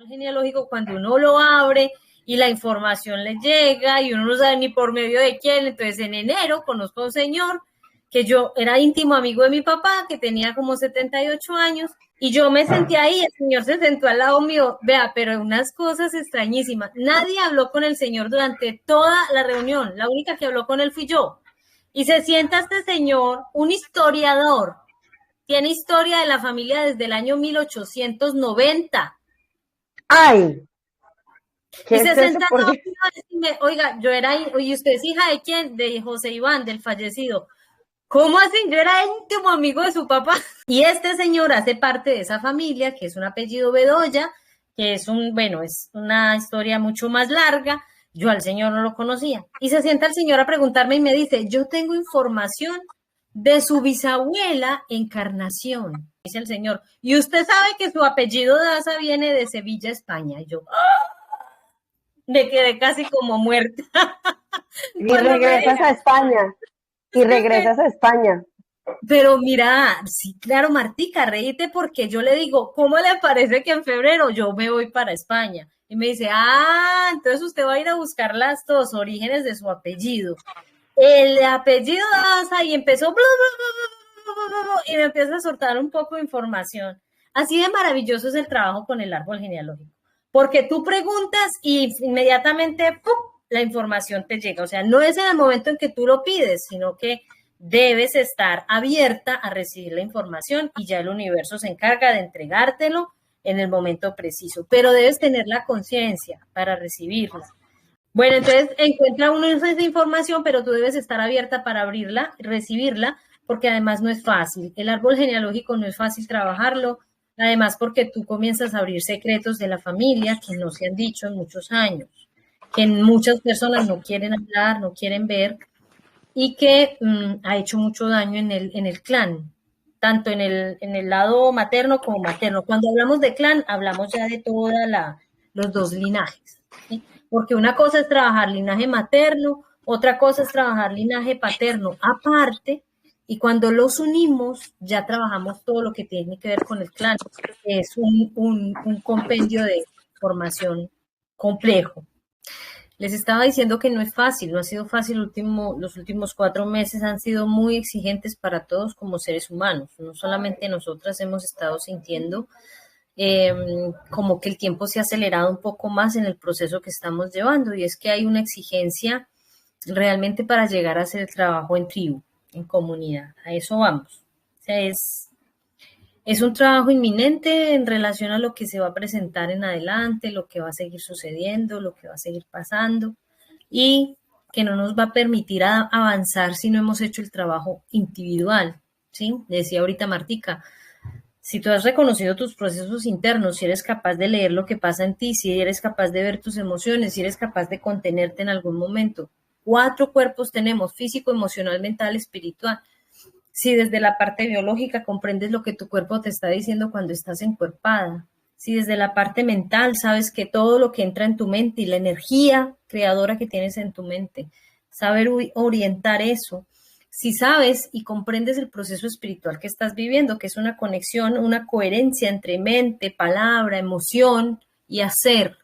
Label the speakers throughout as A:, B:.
A: genealógico cuando uno lo abre y la información le llega y uno no sabe ni por medio de quién. Entonces en enero conozco a un señor que yo era íntimo amigo de mi papá, que tenía como 78 años, y yo me senté ahí, el señor se sentó al lado mío, vea, pero unas cosas extrañísimas. Nadie habló con el señor durante toda la reunión, la única que habló con él fui yo. Y se sienta este señor, un historiador, tiene historia de la familia desde el año 1890.
B: ¡Ay! ¿Qué
A: Y
B: es
A: se
B: eso?
A: senta
B: ¿Por
A: a
B: qué?
A: decirme, oiga, yo era, y usted es hija de quién? De José Iván, del fallecido. ¿Cómo así? Yo era íntimo amigo de su papá. Y este señor hace parte de esa familia, que es un apellido Bedoya, que es es una historia mucho más larga. Yo al señor no lo conocía. Y se sienta el señor a preguntarme y me dice, yo tengo información de su bisabuela Encarnación, dice el señor. Y usted sabe que su apellido de Daza viene de Sevilla, España. Y yo me quedé casi como muerta.
B: Y
A: Cuando me
B: regresas a España. Y
A: dice,
B: regresas a España.
A: pero mira, sí, claro, Martica, reíte porque yo le digo, ¿cómo le parece que en febrero yo me voy para España? Y me dice, entonces usted va a ir a buscar las dos orígenes de su apellido. El apellido Daza y empezó y me empieza a soltar un poco de información. Así de maravilloso es el trabajo con el árbol genealógico, porque tú preguntas y inmediatamente ¡pum!, la información te llega. O sea, no es en el momento en que tú lo pides, sino que debes estar abierta a recibir la información y ya el universo se encarga de entregártelo en el momento preciso, pero debes tener la conciencia para recibirla. Bueno, entonces encuentra uno esa información, pero tú debes estar abierta para abrirla, recibirla, porque además no es fácil. El árbol genealógico no es fácil trabajarlo, además porque tú comienzas a abrir secretos de la familia que no se han dicho en muchos años, que muchas personas no quieren hablar, no quieren ver, y que ha hecho mucho daño en el clan, tanto en el lado materno como materno. Cuando hablamos de clan, hablamos ya de los dos linajes, ¿sí? Porque una cosa es trabajar linaje materno, otra cosa es trabajar linaje paterno aparte, y cuando los unimos, ya trabajamos todo lo que tiene que ver con el clan, que es un compendio de formación complejo. Les estaba diciendo que no es fácil, no ha sido fácil. Los últimos 4 meses han sido muy exigentes para todos como seres humanos. No solamente nosotras hemos estado sintiendo eh, como que el tiempo se ha acelerado un poco más en el proceso que estamos llevando, y es que hay una exigencia realmente para llegar a hacer el trabajo en tribu, en comunidad. A eso vamos. O sea, es un trabajo inminente en relación a lo que se va a presentar en adelante, lo que va a seguir sucediendo, lo que va a seguir pasando, y que no nos va a permitir avanzar si no hemos hecho el trabajo individual, ¿sí? Decía ahorita Martica, si tú has reconocido tus procesos internos, si eres capaz de leer lo que pasa en ti, si eres capaz de ver tus emociones, si eres capaz de contenerte en algún momento. 4 cuerpos tenemos: físico, emocional, mental, espiritual. Si desde la parte biológica comprendes lo que tu cuerpo te está diciendo cuando estás encuerpada, si desde la parte mental sabes que todo lo que entra en tu mente y la energía creadora que tienes en tu mente, saber orientar eso, si sabes y comprendes el proceso espiritual que estás viviendo, que es una conexión, una coherencia entre mente, palabra, emoción y hacer,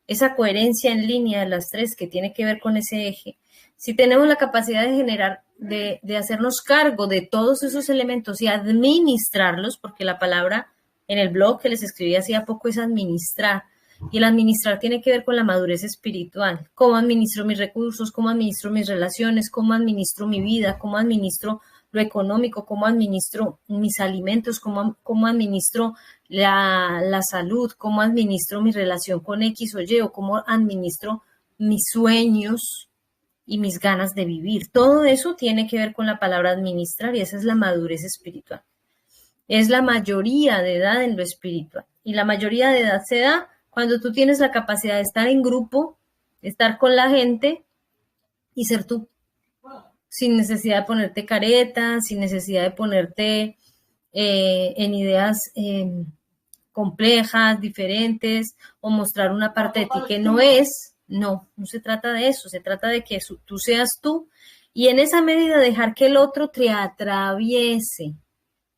A: esa coherencia en línea de las tres que tiene que ver con ese eje, si tenemos la capacidad de generar, de hacernos cargo de todos esos elementos y administrarlos, porque la palabra en el blog que les escribí hacía poco es administrar, y el administrar tiene que ver con la madurez espiritual. ¿Cómo administro mis recursos? ¿Cómo administro mis relaciones? ¿Cómo administro mi vida? ¿Cómo administro lo económico? ¿Cómo administro mis alimentos? ¿Cómo administro la salud? ¿Cómo administro mi relación con X o Y? ¿O cómo administro mis sueños y mis ganas de vivir? Todo eso tiene que ver con la palabra administrar, y esa es la madurez espiritual. Es la mayoría de edad en lo espiritual, y la mayoría de edad se da cuando tú tienes la capacidad de estar en grupo, estar con la gente y ser tú, sin necesidad de ponerte careta, sin necesidad de ponerte en ideas complejas, diferentes, o mostrar una parte de ti que no es. No, no se trata de eso, se trata de que tú seas tú, y en esa medida dejar que el otro te atraviese,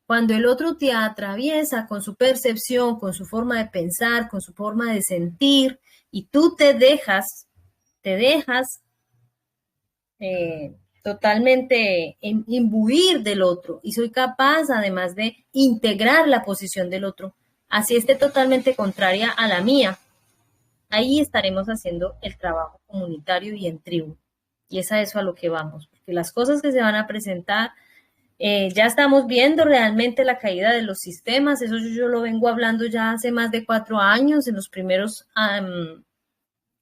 A: Cuando el otro te atraviesa con su percepción, con su forma de pensar, con su forma de sentir, y tú te dejas totalmente imbuir del otro y soy capaz además de integrar la posición del otro, así esté totalmente contraria a la mía, ahí estaremos haciendo el trabajo comunitario y en tribu. Y es a eso a lo que vamos, porque las cosas que se van a presentar, ya estamos viendo realmente la caída de los sistemas, eso yo lo vengo hablando ya hace más de 4 años, en los primeros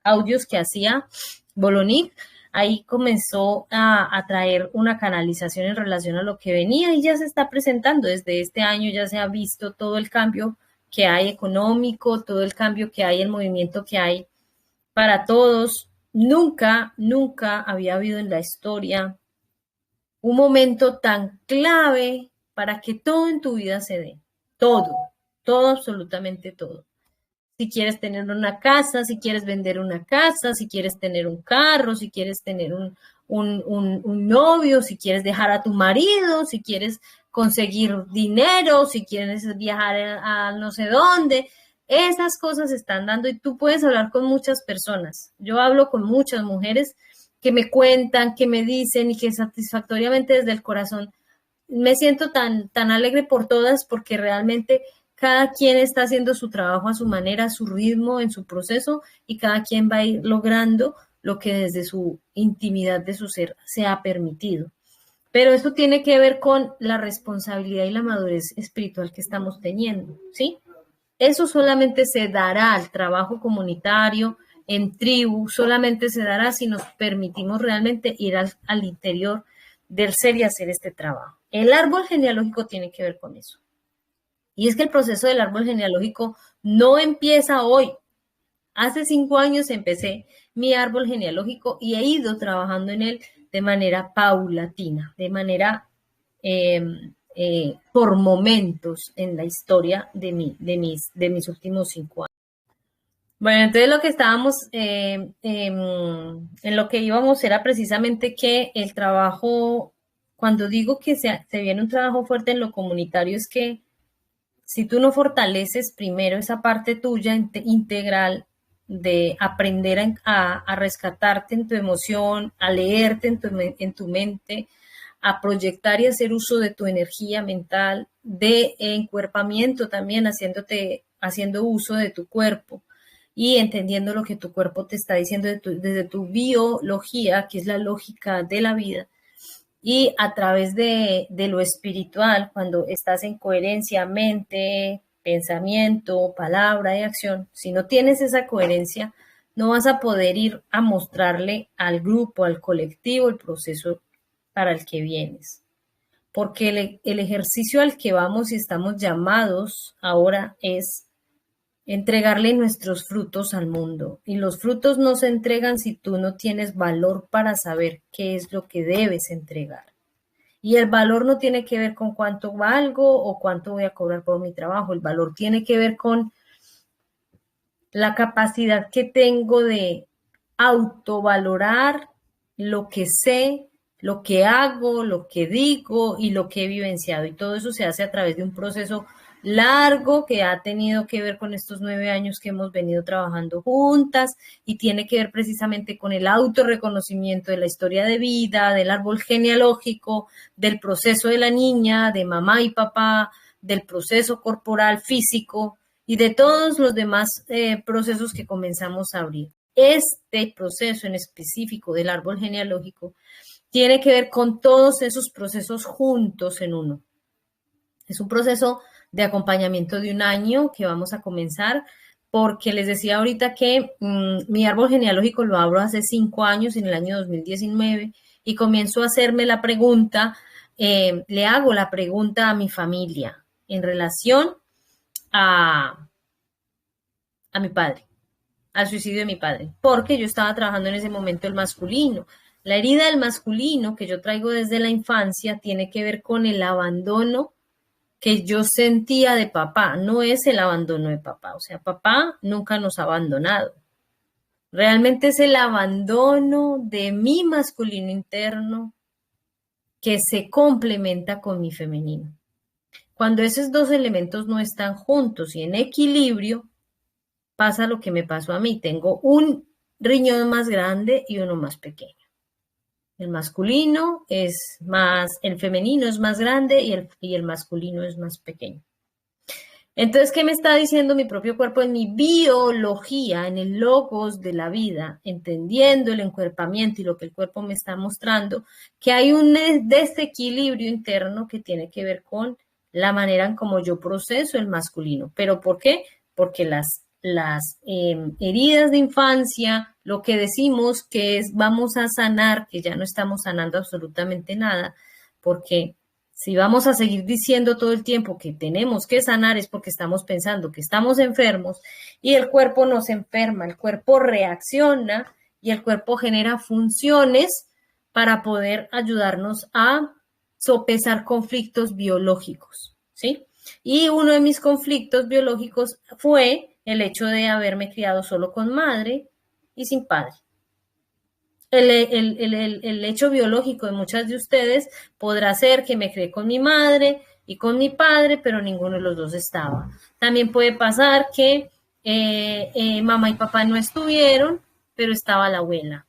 A: audios que hacía Bolonic, ahí comenzó a traer una canalización en relación a lo que venía y ya se está presentando. Desde este año ya se ha visto todo el cambio que hay económico, todo el cambio que hay, el movimiento que hay para todos. Nunca, nunca había habido en la historia un momento tan clave para que todo en tu vida se dé. Todo, todo, absolutamente todo. Si quieres tener una casa, si quieres vender una casa, si quieres tener un carro, si quieres tener un novio, si quieres dejar a tu marido, si quieres conseguir dinero, si quieres viajar a no sé dónde. Esas cosas se están dando y tú puedes hablar con muchas personas. Yo hablo con muchas mujeres que me cuentan, que me dicen y que satisfactoriamente desde el corazón me siento tan alegre por todas porque realmente cada quien está haciendo su trabajo a su manera, a su ritmo, en su proceso y cada quien va a ir logrando lo que desde su intimidad de su ser se ha permitido. Pero eso tiene que ver con la responsabilidad y la madurez espiritual que estamos teniendo, ¿sí? Eso solamente se dará al trabajo comunitario, en tribu, solamente se dará si nos permitimos realmente ir al interior del ser y hacer este trabajo. El árbol genealógico tiene que ver con eso. Y es que el proceso del árbol genealógico no empieza hoy. Hace 5 años empecé mi árbol genealógico y he ido trabajando en él de manera paulatina, de manera por momentos en la historia de mis últimos 5 años. Bueno, entonces lo que estábamos, en lo que íbamos era precisamente que el trabajo, cuando digo que se viene un trabajo fuerte en lo comunitario, es que si tú no fortaleces primero esa parte tuya integral de aprender a rescatarte en tu emoción, a leerte en tu mente, a proyectar y hacer uso de tu energía mental, de encuerpamiento también, haciendo uso de tu cuerpo y entendiendo lo que tu cuerpo te está diciendo desde tu biología, que es la lógica de la vida, y a través de lo espiritual, cuando estás en coherencia, mente, pensamiento, palabra y acción, si no tienes esa coherencia, no vas a poder ir a mostrarle al grupo, al colectivo, el proceso para el que vienes. Porque el ejercicio al que vamos y estamos llamados ahora es entregarle nuestros frutos al mundo. Y los frutos no se entregan si tú no tienes valor para saber qué es lo que debes entregar. Y el valor no tiene que ver con cuánto valgo o cuánto voy a cobrar por mi trabajo. El valor tiene que ver con la capacidad que tengo de autovalorar lo que sé, lo que hago, lo que digo y lo que he vivenciado. Y todo eso se hace a través de un proceso largo que ha tenido que ver con estos 9 años que hemos venido trabajando juntas y tiene que ver precisamente con el autorreconocimiento de la historia de vida, del árbol genealógico, del proceso de la niña, de mamá y papá, del proceso corporal físico y de todos los demás procesos que comenzamos a abrir. Este proceso en específico del árbol genealógico tiene que ver con todos esos procesos juntos en uno. Es un proceso de acompañamiento de 1 año que vamos a comenzar, porque les decía ahorita que mi árbol genealógico lo abro hace 5 años, en el año 2019, y comienzo a hacerme la pregunta, le hago la pregunta a mi familia en relación a mi padre, al suicidio de mi padre, porque yo estaba trabajando en ese momento el masculino. La herida del masculino que yo traigo desde la infancia tiene que ver con el abandono que yo sentía de papá, no es el abandono de papá, o sea, papá nunca nos ha abandonado. Realmente es el abandono de mi masculino interno que se complementa con mi femenino. Cuando esos dos elementos no están juntos y en equilibrio, pasa lo que me pasó a mí. Tengo un riñón más grande y uno más pequeño. El masculino es más, el femenino es más grande y el masculino es más pequeño. Entonces, ¿qué me está diciendo mi propio cuerpo en mi biología, en el logos de la vida, entendiendo el encuerpamiento y lo que el cuerpo me está mostrando? Que hay un desequilibrio interno que tiene que ver con la manera en cómo yo proceso el masculino. ¿Pero por qué? Porque las heridas de infancia, lo que decimos que es vamos a sanar, que ya no estamos sanando absolutamente nada, porque si vamos a seguir diciendo todo el tiempo que tenemos que sanar es porque estamos pensando que estamos enfermos y el cuerpo nos enferma, el cuerpo reacciona y el cuerpo genera funciones para poder ayudarnos a sopesar conflictos biológicos, ¿sí? Y uno de mis conflictos biológicos fue el hecho de haberme criado solo con madre y sin padre. El hecho biológico de muchas de ustedes podrá ser que me crié con mi madre y con mi padre, pero ninguno de los dos estaba. También puede pasar que mamá y papá no estuvieron, pero estaba la abuela.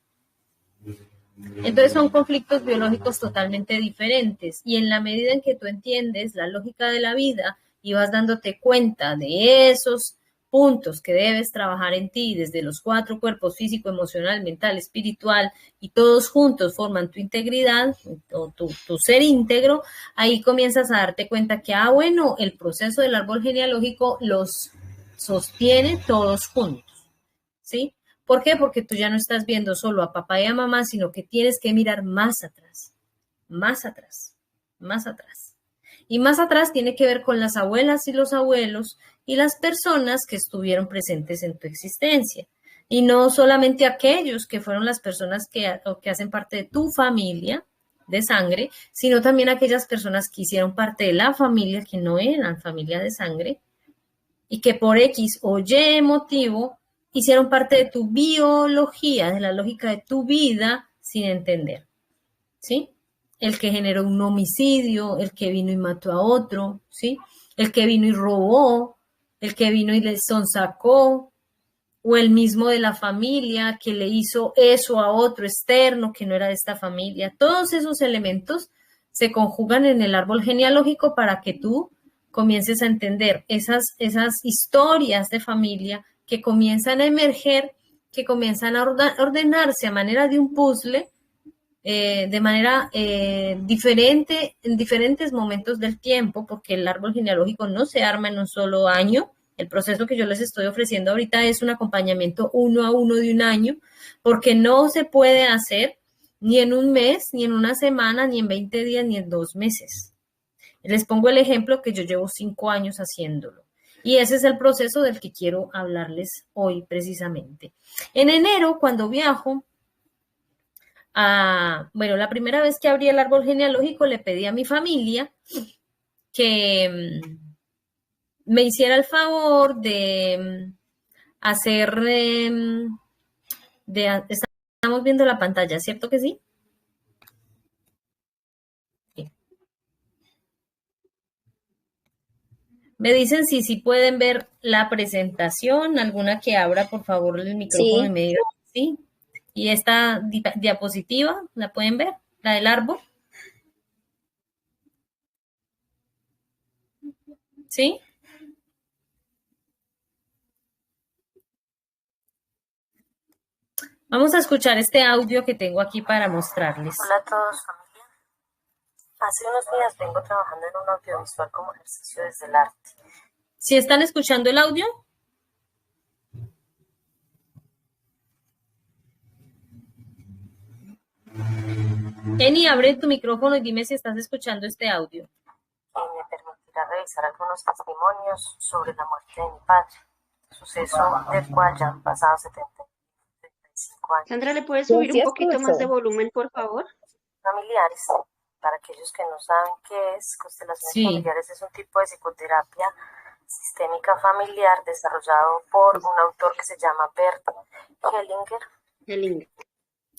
A: Entonces son conflictos biológicos totalmente diferentes y en la medida en que tú entiendes la lógica de la vida y vas dándote cuenta de esos puntos que debes trabajar en ti desde los 4 cuerpos físico, emocional, mental, espiritual y todos juntos forman tu integridad o tu ser íntegro, ahí comienzas a darte cuenta que, bueno, el proceso del árbol genealógico los sostiene todos juntos, ¿sí? ¿Por qué? Porque tú ya no estás viendo solo a papá y a mamá, sino que tienes que mirar más atrás, más atrás, más atrás. Y más atrás tiene que ver con las abuelas y los abuelos y las personas que estuvieron presentes en tu existencia. Y no solamente aquellos que fueron las personas que hacen parte de tu familia de sangre, sino también aquellas personas que hicieron parte de la familia que no eran familia de sangre y que por X o Y motivo hicieron parte de tu biología, de la lógica de tu vida, sin entender, ¿sí? El que generó un homicidio, el que vino y mató a otro, ¿sí? El que vino y robó, el que vino y le sonsacó, o el mismo de la familia que le hizo eso a otro externo que no era de esta familia. Todos esos elementos se conjugan en el árbol genealógico para que tú comiences a entender esas historias de familia que comienzan a emerger, que comienzan a ordenarse a manera de un puzzle, de manera diferente en diferentes momentos del tiempo, porque el árbol genealógico no se arma en un solo año. El proceso que yo les estoy ofreciendo ahorita es un acompañamiento 1 a 1 de un año, porque no se puede hacer ni en un mes, ni en una semana, ni en 20 días, ni en 2 meses. Les pongo el ejemplo que yo llevo 5 años haciéndolo. Y ese es el proceso del que quiero hablarles hoy precisamente. En enero, cuando viajo, bueno, la primera vez que abrí el árbol genealógico le pedí a mi familia que me hiciera el favor de hacer, estamos viendo la pantalla, ¿cierto que sí? Sí. Me dicen si pueden ver la presentación, alguna que abra por favor el micrófono
B: Sí.
A: y me diga sí. Y esta diapositiva, ¿la pueden ver? La del árbol. ¿Sí? Vamos a escuchar este audio que tengo aquí para mostrarles.
C: Hola a todos, familia. Hace unos días vengo trabajando en un audiovisual como ejercicio desde el arte.
A: ¿Sí están escuchando el audio? Eni, abre tu micrófono y dime si estás escuchando este audio.
C: Me permitirá revisar algunos testimonios sobre la muerte de mi padre, suceso del cual ya han pasado 75 años.
D: Sandra, ¿le puedes subir un poquito más de volumen, por favor?
C: Familiares, para aquellos que no saben qué es, constelaciones familiares es un tipo de psicoterapia sistémica familiar desarrollado por un autor que se llama Bert Hellinger.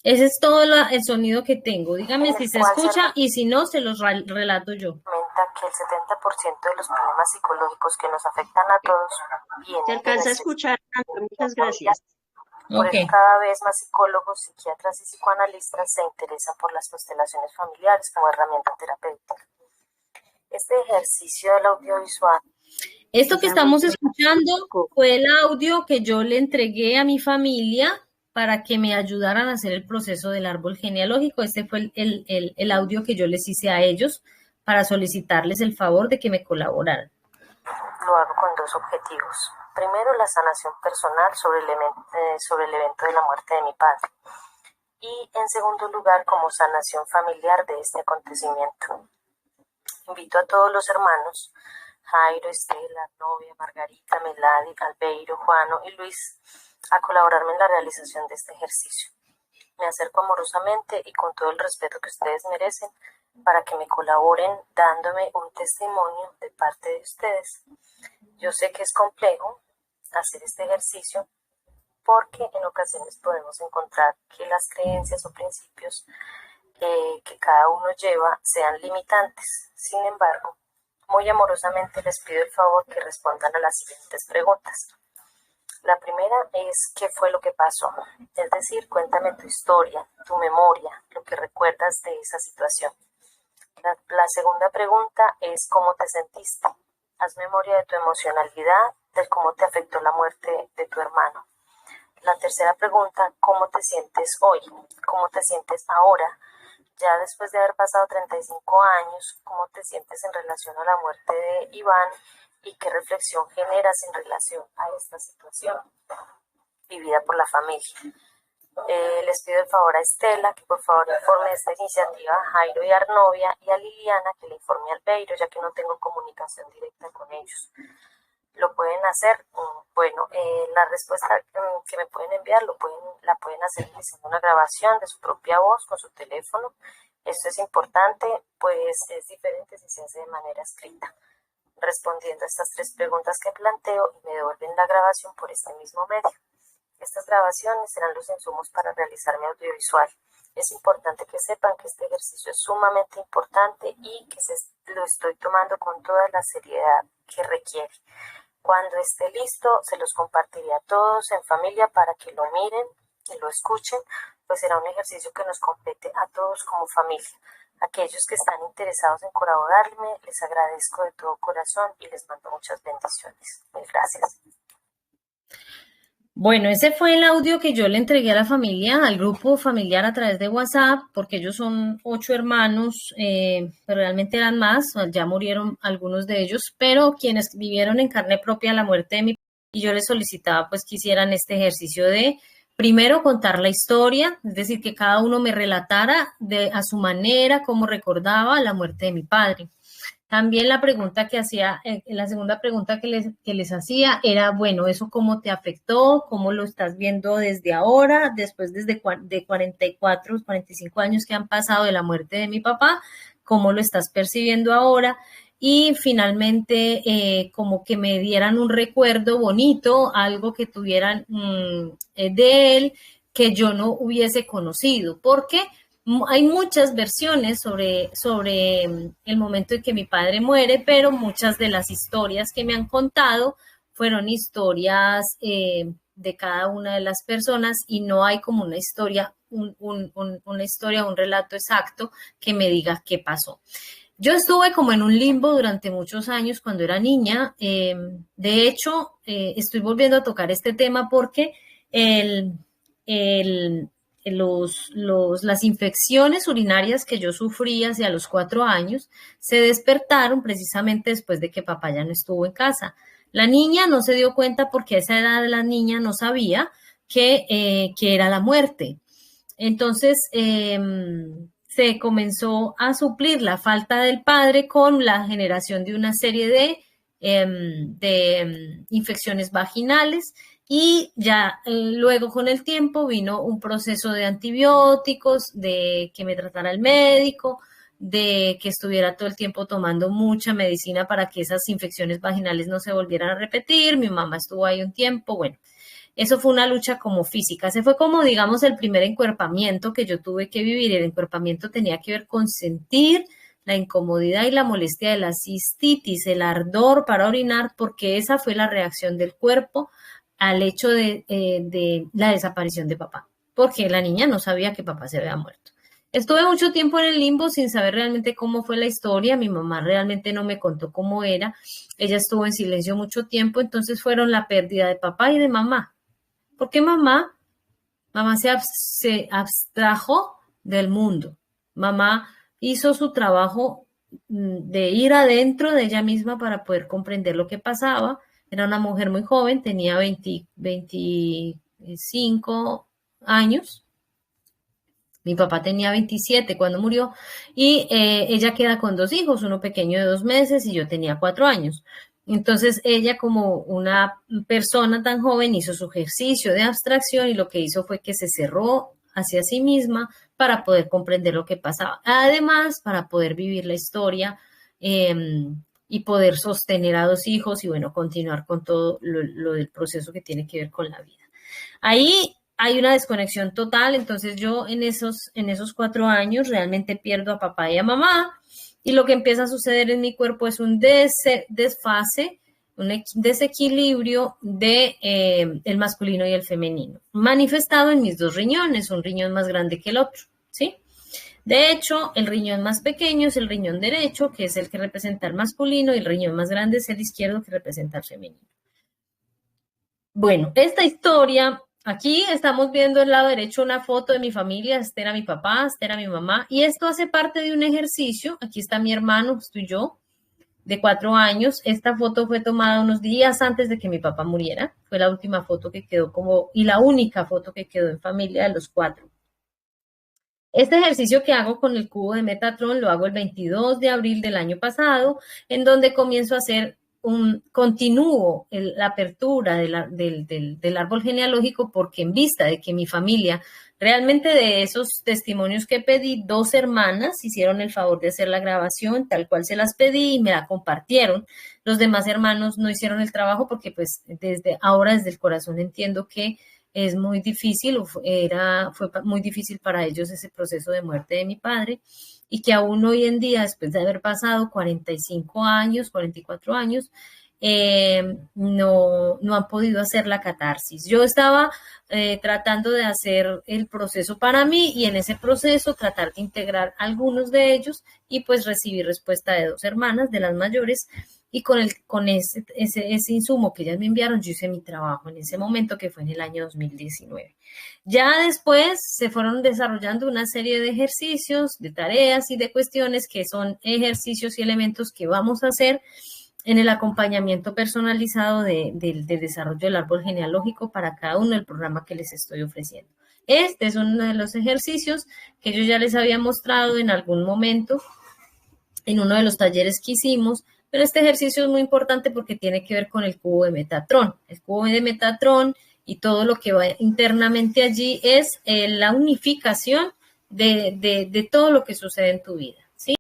A: Ese es todo el sonido que tengo. Dígame si se escucha y si no, se los relato yo.
C: cuenta que el 70% de los problemas psicológicos que nos afectan a todos vienen
D: Se alcanza a escuchar, muchas gracias.
C: Por eso cada vez más psicólogos, psiquiatras y psicoanalistas se interesan por las constelaciones familiares como herramienta terapéutica. Este ejercicio del audiovisual.
A: Esto que estamos escuchando fue el audio que yo le entregué a mi familia para que me ayudaran a hacer el proceso del árbol genealógico. Este fue el audio que yo les hice a ellos para solicitarles el favor de que me colaboraran.
C: Lo hago con dos objetivos. Primero, la sanación personal sobre el evento de la muerte de mi padre. Y en segundo lugar, como sanación familiar de este acontecimiento. Invito a todos los hermanos, Jairo, Estela, Novia, Margarita, Meladi, Albeiro, Juano y Luis, a colaborarme en la realización de este ejercicio. Me acerco amorosamente y con todo el respeto que ustedes merecen para que me colaboren dándome un testimonio de parte de ustedes. Yo sé que es complejo hacer este ejercicio porque en ocasiones podemos encontrar que las creencias o principios que cada uno lleva sean limitantes. Sin embargo, muy amorosamente les pido el favor que respondan a las siguientes preguntas. La primera es ¿qué fue lo que pasó? Es decir, cuéntame tu historia, tu memoria, lo que recuerdas de esa situación. La segunda pregunta es ¿cómo te sentiste? Haz memoria de tu emocionalidad, de cómo te afectó la muerte de tu hermano. La tercera pregunta, ¿cómo te sientes hoy? ¿Cómo te sientes ahora? Ya después de haber pasado 35 años, ¿cómo te sientes en relación a la muerte de Iván y qué reflexión generas en relación a esta situación vivida por la familia? Les pido el favor a Estela que por favor informe de esta iniciativa a Jairo y Arnovia y a Liliana que le informe a Albeiro ya que no tengo comunicación directa con ellos. ¿Lo pueden hacer? Bueno, la respuesta que me pueden enviar la pueden hacer haciendo una grabación de su propia voz con su teléfono. Esto es importante, pues es diferente si se hace de manera escrita. Respondiendo a estas tres preguntas que planteo y me devuelven la grabación por este mismo medio. Estas grabaciones serán los insumos para realizar mi audiovisual. Es importante que sepan que este ejercicio es sumamente importante y que lo estoy tomando con toda la seriedad que requiere. Cuando esté listo, se los compartiré a todos en familia para que lo miren y lo escuchen, pues será un ejercicio que nos compete a todos como familia. Aquellos que están interesados en colaborarme, les agradezco de todo corazón y les mando muchas bendiciones. Mil gracias.
A: Bueno, ese fue el audio que yo le entregué a la familia, al grupo familiar a través de WhatsApp, porque ellos son 8 hermanos, pero realmente eran más, ya murieron algunos de ellos, pero quienes vivieron en carne propia la muerte de mi padre, y yo les solicitaba pues que hicieran este ejercicio de primero contar la historia, es decir, que cada uno me relatara a su manera cómo recordaba la muerte de mi padre. También la pregunta que hacía, la segunda pregunta que les hacía era, bueno, ¿eso cómo te afectó? ¿Cómo lo estás viendo desde ahora? Después de 44, 45 años que han pasado de la muerte de mi papá, ¿cómo lo estás percibiendo ahora? Y finalmente, como que me dieran un recuerdo bonito, algo que tuvieran de él que yo no hubiese conocido. ¿Por qué? Hay muchas versiones sobre el momento en que mi padre muere, pero muchas de las historias que me han contado fueron historias de cada una de las personas y no hay como una historia, un relato exacto que me diga qué pasó. Yo estuve como en un limbo durante muchos años cuando era niña. De hecho, estoy volviendo a tocar este tema porque las infecciones urinarias que yo sufrí hacia los 4 años se despertaron precisamente después de que papá ya no estuvo en casa. La niña no se dio cuenta porque a esa edad la niña no sabía que era la muerte. Entonces, se comenzó a suplir la falta del padre con la generación de una serie de infecciones vaginales. Y ya luego con el tiempo vino un proceso de antibióticos, de que me tratara el médico, de que estuviera todo el tiempo tomando mucha medicina para que esas infecciones vaginales no se volvieran a repetir. Mi mamá estuvo ahí un tiempo, bueno, eso fue una lucha como física. Ese fue como, digamos, el primer encuerpamiento que yo tuve que vivir. El encuerpamiento tenía que ver con sentir la incomodidad y la molestia de la cistitis, el ardor para orinar, porque esa fue la reacción del cuerpo al hecho de la desaparición de papá, porque la niña no sabía que papá se había muerto. Estuve mucho tiempo en el limbo sin saber realmente cómo fue la historia. Mi mamá realmente no me contó cómo era. Ella estuvo en silencio mucho tiempo, entonces fueron la pérdida de papá y de mamá. Porque mamá se abstrajo del mundo. Mamá hizo su trabajo de ir adentro de ella misma para poder comprender lo que pasaba. Era una mujer muy joven, tenía 25 años. Mi papá tenía 27 cuando murió y ella queda con 2 hijos, uno pequeño de 2 meses y yo tenía 4 años. Entonces ella como una persona tan joven hizo su ejercicio de abstracción y lo que hizo fue que se cerró hacia sí misma para poder comprender lo que pasaba. Además, para poder vivir la historia y poder sostener a 2 hijos y bueno, continuar con todo lo del proceso que tiene que ver con la vida. Ahí hay una desconexión total, entonces yo en esos 4 años realmente pierdo a papá y a mamá y lo que empieza a suceder en mi cuerpo es un desfase, un desequilibrio de el masculino y el femenino, manifestado en mis 2 riñones, un riñón más grande que el otro, ¿sí? De hecho, el riñón más pequeño es el riñón derecho, que es el que representa el masculino, y el riñón más grande es el izquierdo, que representa el femenino. Bueno, esta historia, aquí estamos viendo al lado derecho una foto de mi familia, este era mi papá, este era mi mamá, y esto hace parte de un ejercicio, aquí está mi hermano, estoy yo, de 4 años, esta foto fue tomada unos días antes de que mi papá muriera, fue la última foto que quedó y la única foto que quedó en familia de los 4. Este ejercicio que hago con el cubo de Metatron lo hago el 22 de abril del año pasado, en donde comienzo a hacer continúo la apertura del árbol genealógico porque en vista de que mi familia, realmente de esos testimonios que pedí, 2 hermanas hicieron el favor de hacer la grabación tal cual se las pedí y me la compartieron. Los demás hermanos no hicieron el trabajo porque pues desde el corazón entiendo que es muy difícil, fue muy difícil para ellos ese proceso de muerte de mi padre y que aún hoy en día, después de haber pasado 45 años, 44 años, no han podido hacer la catarsis. Yo estaba tratando de hacer el proceso para mí y en ese proceso tratar de integrar algunos de ellos y pues recibí respuesta de 2 hermanas, de las mayores, y con ese insumo que ellas me enviaron, yo hice mi trabajo en ese momento, que fue en el año 2019. Ya después se fueron desarrollando una serie de ejercicios, de tareas y de cuestiones que son ejercicios y elementos que vamos a hacer en el acompañamiento personalizado del desarrollo del árbol genealógico para cada uno del programa que les estoy ofreciendo. Este es uno de los ejercicios que yo ya les había mostrado en algún momento en uno de los talleres que hicimos, pero este ejercicio es muy importante porque tiene que ver con el cubo de Metatron. El cubo de Metatron y todo lo que va internamente allí es la unificación de todo lo que sucede en tu vida, ¿sí?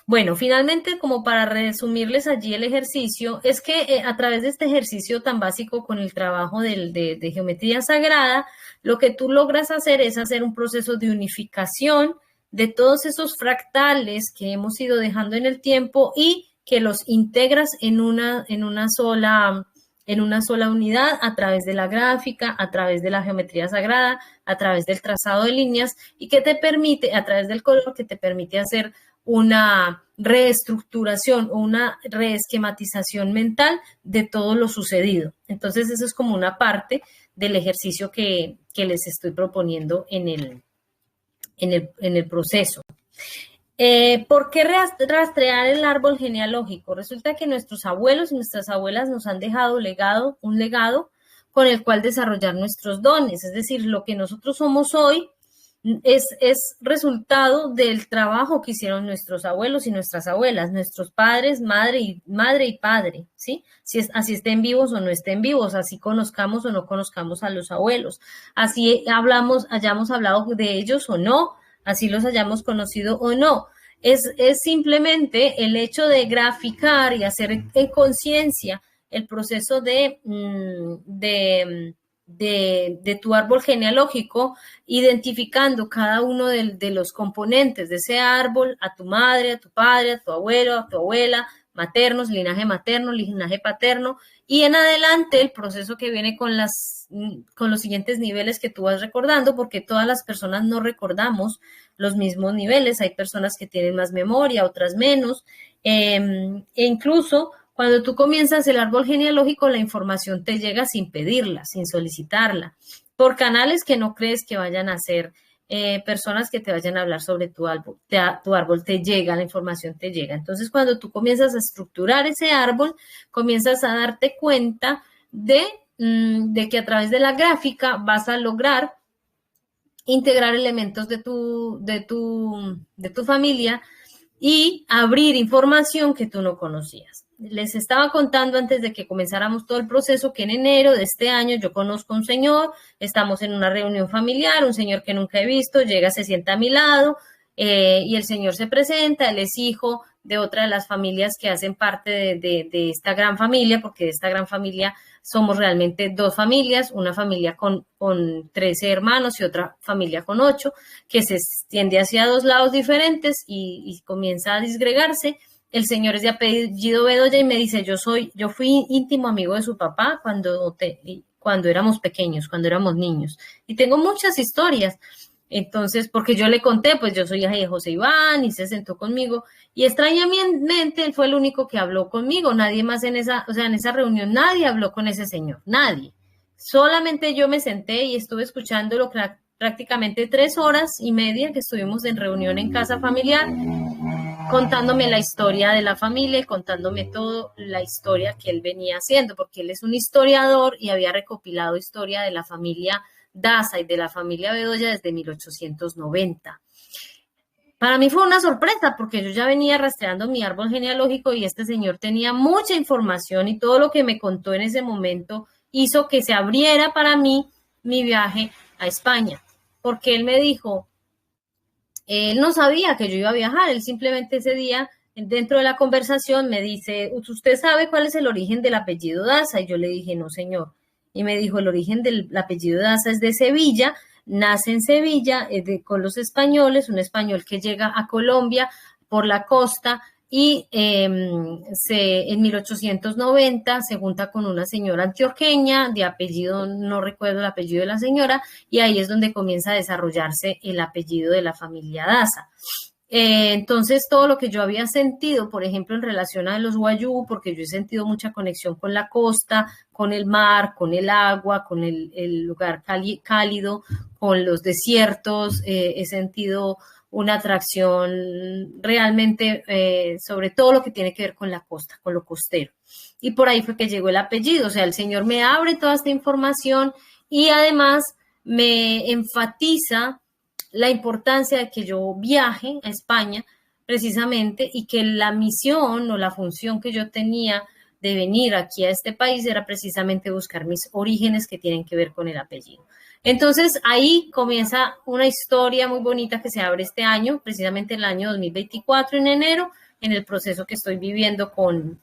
A: Bueno, finalmente, como para resumirles allí el ejercicio, es que a través de este ejercicio tan básico con el trabajo de geometría sagrada, lo que tú logras hacer es hacer un proceso de unificación de todos esos fractales que hemos ido dejando en el tiempo y que los integras en una sola unidad a través de la gráfica, a través de la geometría sagrada, a través del trazado de líneas y que te permite, a través del color, que te permite hacer una reestructuración o una reesquematización mental de todo lo sucedido. Entonces, eso es como una parte del ejercicio que les estoy proponiendo en el proceso. ¿Por qué rastrear el árbol genealógico? Resulta que nuestros abuelos y nuestras abuelas nos han dejado un legado con el cual desarrollar nuestros dones, es decir, lo que nosotros somos hoy es resultado del trabajo que hicieron nuestros abuelos y nuestras abuelas, nuestros padres, madre y padre, ¿sí? Así estén vivos o no estén vivos, así conozcamos o no conozcamos a los abuelos, así hayamos hablado de ellos o no, así los hayamos conocido o no. Es simplemente el hecho de graficar y hacer en conciencia el proceso de de tu árbol genealógico, identificando cada uno de los componentes de ese árbol, a tu madre, a tu padre, a tu abuelo, a tu abuela, maternos, linaje paterno, y en adelante el proceso que viene con los siguientes niveles que tú vas recordando, porque todas las personas no recordamos los mismos niveles, hay personas que tienen más memoria, otras menos, e incluso cuando tú comienzas el árbol genealógico, la información te llega sin pedirla, sin solicitarla, por canales que no crees que vayan a ser personas que te vayan a hablar sobre tu árbol te llega, la información te llega. Entonces, cuando tú comienzas a estructurar ese árbol, comienzas a darte cuenta de que a través de la gráfica vas a lograr integrar elementos de tu familia y abrir información que tú no conocías. Les estaba contando antes de que comenzáramos todo el proceso que en enero de este año yo conozco a un señor, estamos en una reunión familiar, un señor que nunca he visto, llega, se sienta a mi lado y el señor se presenta, él es hijo de otra de las familias que hacen parte de esta gran familia, porque de esta gran familia somos realmente dos familias, una familia con 13 hermanos y otra familia con 8, que se extiende hacia dos lados diferentes y comienza a disgregarse. El señor es de apellido Bedoya y me dice, yo fui íntimo amigo de su papá cuando éramos pequeños, cuando éramos niños. Y tengo muchas historias. Entonces, porque yo le conté, pues yo soy hija de José Iván y se sentó conmigo y extrañamente él fue el único que habló conmigo, nadie más en esa reunión, nadie habló con ese señor, nadie. Solamente yo me senté y estuve escuchándolo prácticamente 3 horas y media que estuvimos en reunión en casa familiar, contándome la historia de la familia y contándome toda la historia que él venía haciendo, porque él es un historiador y había recopilado historia de la familia Daza y de la familia Bedoya desde 1890. Para mí fue una sorpresa porque yo ya venía rastreando mi árbol genealógico y este señor tenía mucha información y todo lo que me contó en ese momento hizo que se abriera para mí mi viaje a España, porque él me dijo, él no sabía que yo iba a viajar, él simplemente ese día, dentro de la conversación, me dice, ¿usted sabe cuál es el origen del apellido Daza? Y yo le dije, no, señor. Y me dijo, el origen del apellido Daza es de Sevilla, nace en Sevilla con los españoles, un español que llega a Colombia por la costa y en 1890 se junta con una señora antioqueña de apellido, no recuerdo el apellido de la señora, y ahí es donde comienza a desarrollarse el apellido de la familia Daza. Entonces, todo lo que yo había sentido, por ejemplo, en relación a los Wayuu, porque yo he sentido mucha conexión con la costa, con el mar, con el agua, con el lugar cálido, con los desiertos, he sentido una atracción realmente sobre todo lo que tiene que ver con la costa, con lo costero. Y por ahí fue que llegó el apellido, o sea, el Señor me abre toda esta información y además me enfatiza la importancia de que yo viaje a España precisamente y que la misión o la función que yo tenía de venir aquí a este país era precisamente buscar mis orígenes que tienen que ver con el apellido. Entonces ahí comienza una historia muy bonita que se abre este año, precisamente el año 2024 en enero, en el proceso que estoy viviendo con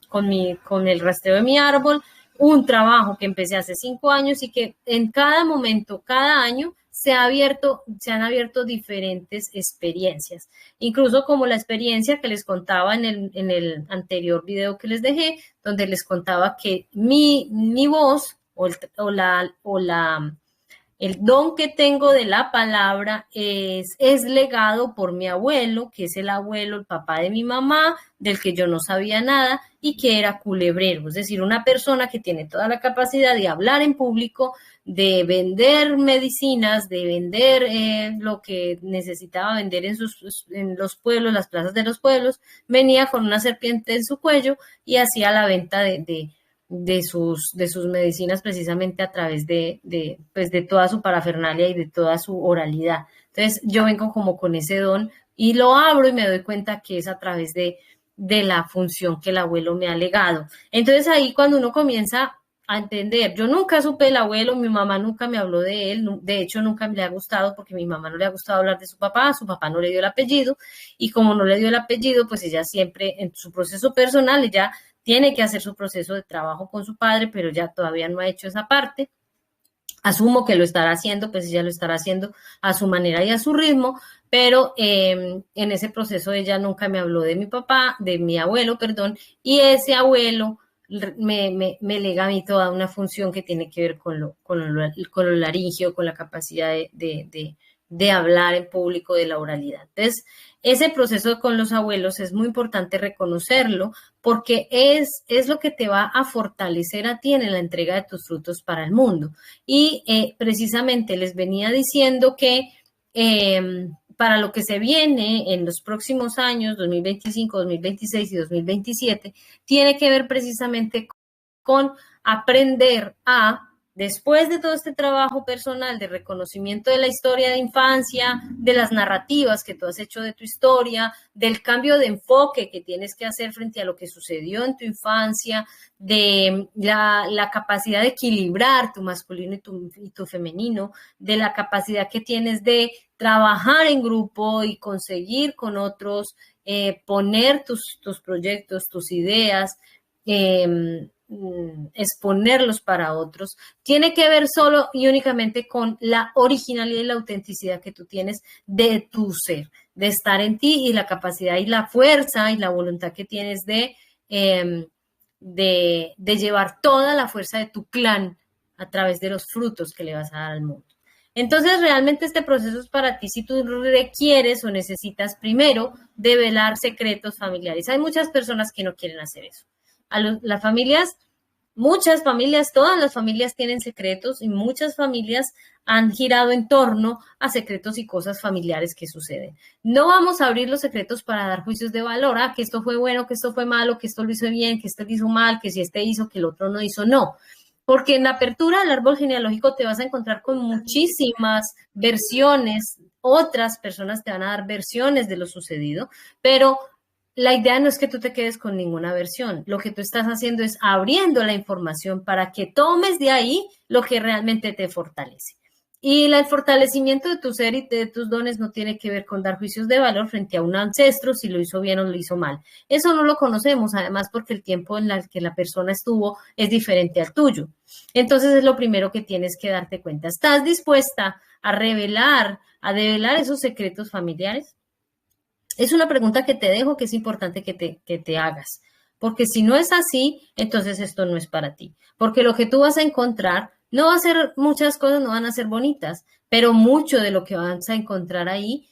A: el rastreo de mi árbol, un trabajo que empecé hace 5 años y que en cada momento, cada año, se han abierto diferentes experiencias, incluso como la experiencia que les contaba en el anterior video que les dejé, donde les contaba que mi voz el don que tengo de la palabra es legado por mi abuelo, que es el papá de mi mamá, del que yo no sabía nada y que era culebrero, es decir, una persona que tiene toda la capacidad de hablar en público, de vender medicinas, de vender lo que necesitaba vender en los pueblos, las plazas de los pueblos, venía con una serpiente en su cuello y hacía la venta de sus medicinas precisamente a través de toda su parafernalia y de toda su oralidad. Entonces yo vengo como con ese don y lo abro y me doy cuenta que es a través de la función que el abuelo me ha legado. Entonces ahí cuando uno comienza a entender, yo nunca supe del abuelo, mi mamá nunca me habló de él, de hecho nunca me le ha gustado porque a mi mamá no le ha gustado hablar de su papá no le dio el apellido y como no le dio el apellido, pues ella siempre en su proceso personal, ella tiene que hacer su proceso de trabajo con su padre, pero ya todavía no ha hecho esa parte. Asumo que lo estará haciendo, pues ella lo estará haciendo a su manera y a su ritmo, pero en ese proceso ella nunca me habló de mi papá, de mi abuelo, perdón, y ese abuelo me lega a mí toda una función que tiene que ver con lo laringio, con la capacidad de hablar en público, de la oralidad. Entonces, ese proceso con los abuelos es muy importante reconocerlo porque es lo que te va a fortalecer a ti en la entrega de tus frutos para el mundo. Y precisamente les venía diciendo que para lo que se viene en los próximos años, 2025, 2026 y 2027, tiene que ver precisamente con aprender a, después de todo este trabajo personal de reconocimiento de la historia de infancia, de las narrativas que tú has hecho de tu historia, del cambio de enfoque que tienes que hacer frente a lo que sucedió en tu infancia, de la capacidad de equilibrar tu masculino y tu femenino, de la capacidad que tienes de trabajar en grupo y conseguir con otros, poner tus proyectos, tus ideas, exponerlos para otros, tiene que ver solo y únicamente con la originalidad y la autenticidad que tú tienes de tu ser, de estar en ti y la capacidad y la fuerza y la voluntad que tienes de llevar toda la fuerza de tu clan a través de los frutos que le vas a dar al mundo. Entonces, realmente este proceso es para ti si tú requieres o necesitas primero develar secretos familiares. Hay muchas personas que no quieren hacer eso. Las familias, muchas familias, todas las familias tienen secretos y muchas familias han girado en torno a secretos y cosas familiares que suceden. No vamos a abrir los secretos para dar juicios de valor, que esto fue bueno, que esto fue malo, que esto lo hizo bien, que esto lo hizo mal, que si este hizo, que el otro no hizo, no. Porque en la apertura del árbol genealógico te vas a encontrar con muchísimas versiones, otras personas te van a dar versiones de lo sucedido, pero la idea no es que tú te quedes con ninguna versión. Lo que tú estás haciendo es abriendo la información para que tomes de ahí lo que realmente te fortalece. Y el fortalecimiento de tu ser y de tus dones no tiene que ver con dar juicios de valor frente a un ancestro, si lo hizo bien o lo hizo mal. Eso no lo conocemos, además, porque el tiempo en el que la persona estuvo es diferente al tuyo. Entonces, es lo primero que tienes que darte cuenta. ¿Estás dispuesta a develar esos secretos familiares? Es una pregunta que te dejo que es importante que te hagas. Porque si no es así, entonces esto no es para ti. Porque lo que tú vas a encontrar no va a ser, muchas cosas no van a ser bonitas, pero mucho de lo que vas a encontrar ahí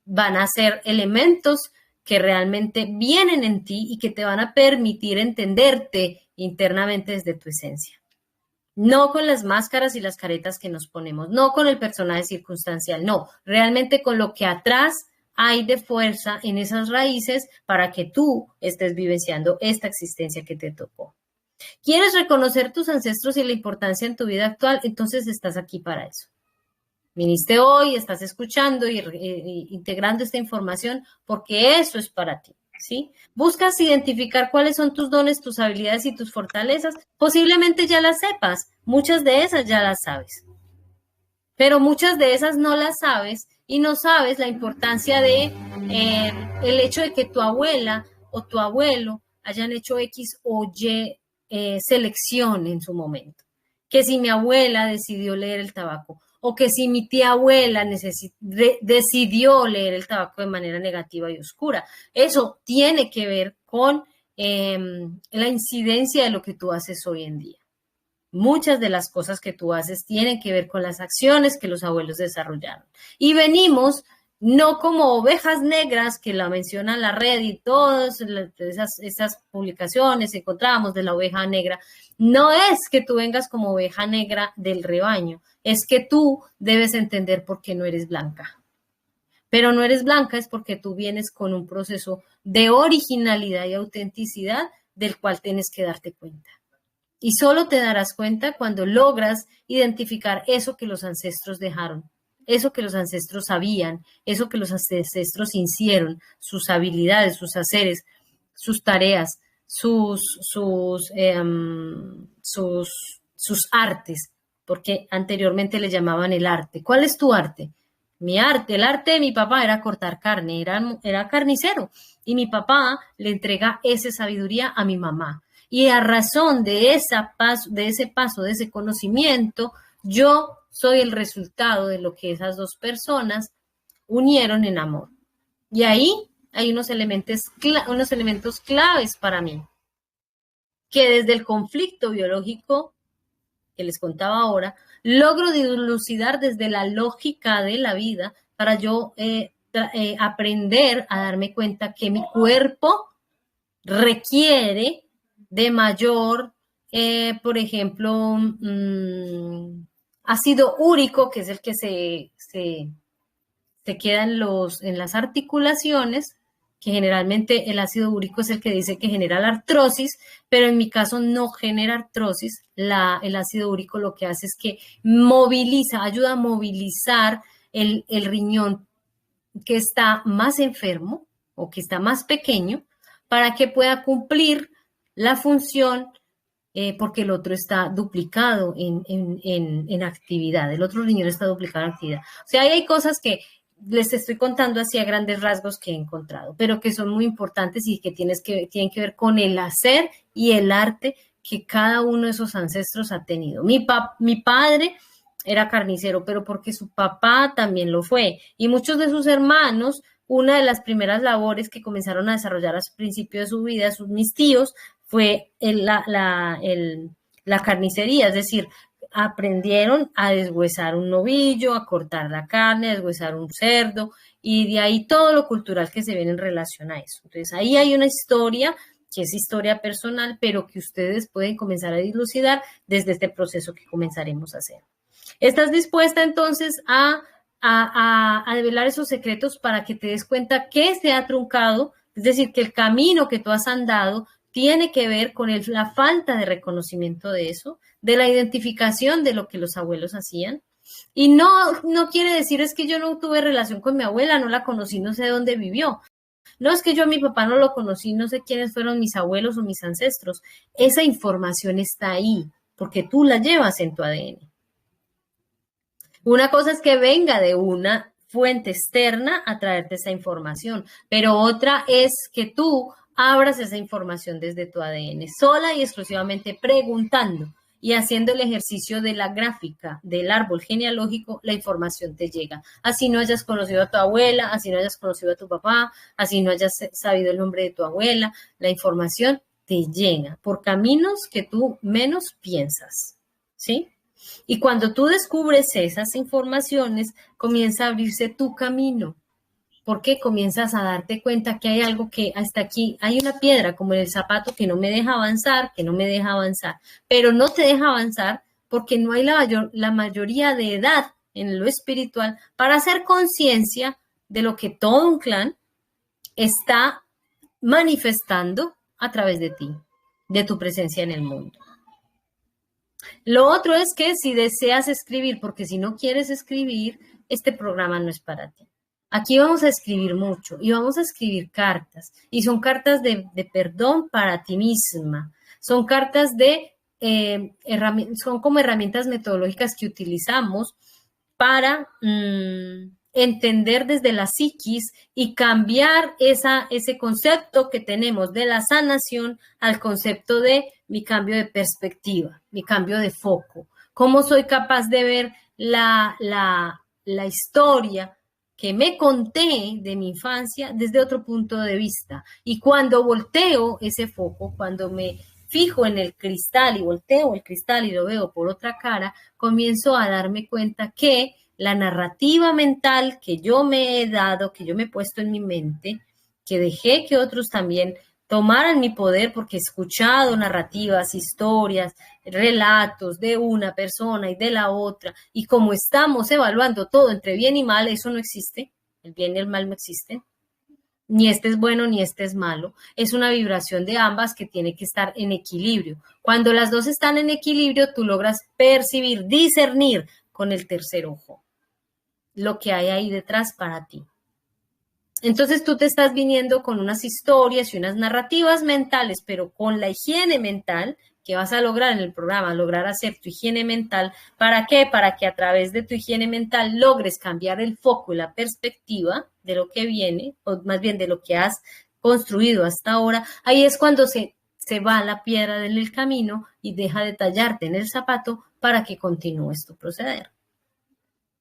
A: van a ser elementos que realmente vienen en ti y que te van a permitir entenderte internamente desde tu esencia. No con las máscaras y las caretas que nos ponemos, no con el personaje circunstancial, no, realmente con lo que atrás hay de fuerza en esas raíces para que tú estés vivenciando esta existencia que te tocó. ¿Quieres reconocer tus ancestros y la importancia en tu vida actual? Entonces estás aquí para eso. Viniste hoy, estás escuchando y integrando esta información porque eso es para ti, ¿sí? Buscas identificar cuáles son tus dones, tus habilidades y tus fortalezas. Posiblemente ya las sepas, muchas de esas ya las sabes, pero muchas de esas no las sabes y no sabes la importancia de el hecho de que tu abuela o tu abuelo hayan hecho X o Y selección en su momento. Que si mi abuela decidió leer el tabaco o que si mi tía abuela decidió leer el tabaco de manera negativa y oscura. Eso tiene que ver con la incidencia de lo que tú haces hoy en día. Muchas de las cosas que tú haces tienen que ver con las acciones que los abuelos desarrollaron. Y venimos no como ovejas negras que la menciona la red y todas esas publicaciones encontramos de la oveja negra. No es que tú vengas como oveja negra del rebaño, es que tú debes entender por qué no eres blanca. Pero no eres blanca es porque tú vienes con un proceso de originalidad y autenticidad del cual tienes que darte cuenta. Y solo te darás cuenta cuando logras identificar eso que los ancestros dejaron. Eso que los ancestros sabían, eso que los ancestros hicieron, sus habilidades, sus haceres, sus tareas, sus artes, porque anteriormente le llamaban el arte. ¿Cuál es tu arte? Mi arte, el arte de mi papá era cortar carne, era carnicero, y mi papá le entrega esa sabiduría a mi mamá. Y a razón de ese paso, de ese conocimiento, Yo soy el resultado de lo que esas dos personas unieron en amor. Y ahí hay unos elementos claves para mí, que desde el conflicto biológico que les contaba ahora, logro dilucidar desde la lógica de la vida para yo aprender a darme cuenta que mi cuerpo requiere de mayor, por ejemplo, ácido úrico, que es el que se queda en las articulaciones, que generalmente el ácido úrico es el que dice que genera la artrosis, pero en mi caso no genera artrosis. El ácido úrico lo que hace es que ayuda a movilizar el riñón que está más enfermo o que está más pequeño para que pueda cumplir la función, porque el otro está duplicado en actividad, el otro riñón está duplicado en actividad. O sea, ahí hay cosas que les estoy contando así a grandes rasgos que he encontrado, pero que son muy importantes y que tienen que ver con el hacer y el arte que cada uno de esos ancestros ha tenido. Mi padre era carnicero, pero porque su papá también lo fue. Y muchos de sus hermanos, una de las primeras labores que comenzaron a desarrollar a principio de su vida, mis tíos, fue la carnicería, es decir, aprendieron a deshuesar un novillo, a cortar la carne, a deshuesar un cerdo, y de ahí todo lo cultural que se viene en relación a eso. Entonces, ahí hay una historia que es historia personal, pero que ustedes pueden comenzar a dilucidar desde este proceso que comenzaremos a hacer. ¿Estás dispuesta entonces a develar esos secretos para que te des cuenta que se ha truncado? Es decir, que el camino que tú has andado tiene que ver con la falta de reconocimiento de eso, de la identificación de lo que los abuelos hacían. Y no quiere decir es que yo no tuve relación con mi abuela, no la conocí, no sé dónde vivió. No es que yo a mi papá no lo conocí, no sé quiénes fueron mis abuelos o mis ancestros. Esa información está ahí, porque tú la llevas en tu ADN. Una cosa es que venga de una fuente externa a traerte esa información, pero otra es que tú abras esa información desde tu ADN, sola y exclusivamente preguntando y haciendo el ejercicio de la gráfica del árbol genealógico, la información te llega. Así no hayas conocido a tu abuela, así no hayas conocido a tu papá, así no hayas sabido el nombre de tu abuela, la información te llega por caminos que tú menos piensas, ¿sí? Y cuando tú descubres esas informaciones, comienza a abrirse tu camino, porque comienzas a darte cuenta que hay algo que hasta aquí, hay una piedra como en el zapato que no me deja avanzar, pero no te deja avanzar porque no hay la mayoría de edad en lo espiritual para hacer conciencia de lo que todo un clan está manifestando a través de ti, de tu presencia en el mundo. Lo otro es que si deseas escribir, porque si no quieres escribir, este programa no es para ti. Aquí vamos a escribir mucho y vamos a escribir cartas. Y son cartas de perdón para ti misma. Son cartas son como herramientas metodológicas que utilizamos para entender desde la psiquis y cambiar ese concepto que tenemos de la sanación al concepto de mi cambio de perspectiva, mi cambio de foco. ¿Cómo soy capaz de ver la historia que me conté de mi infancia desde otro punto de vista? Y cuando volteo ese foco, cuando me fijo en el cristal y volteo el cristal y lo veo por otra cara, comienzo a darme cuenta que la narrativa mental que yo me he dado, que yo me he puesto en mi mente, que dejé que otros también tomaran mi poder porque he escuchado narrativas, historias, relatos de una persona y de la otra, y como estamos evaluando todo entre bien y mal, eso no existe, el bien y el mal no existen, ni este es bueno ni este es malo, es una vibración de ambas que tiene que estar en equilibrio. Cuando las dos están en equilibrio, tú logras percibir, discernir con el tercer ojo lo que hay ahí detrás para ti. Entonces tú te estás viniendo con unas historias y unas narrativas mentales, pero con la higiene mental que vas a lograr en el programa, lograr hacer tu higiene mental. ¿Para qué? Para que a través de tu higiene mental logres cambiar el foco y la perspectiva de lo que viene, o más bien de lo que has construido hasta ahora. Ahí es cuando se se va la piedra del camino y deja de tallarte en el zapato para que continúes tu proceder.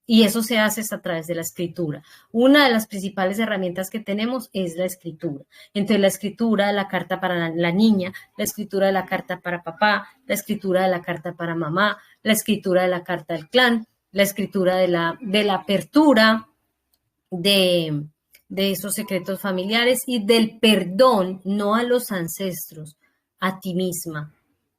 A: Y eso se hace a través de la escritura. Una de las principales herramientas que tenemos es la escritura. Entonces, la escritura de la carta para la niña, la escritura de la carta para papá, la escritura de la carta para mamá, la escritura de la carta del clan, la escritura de la apertura de esos secretos familiares y del perdón, no a los ancestros, a ti misma.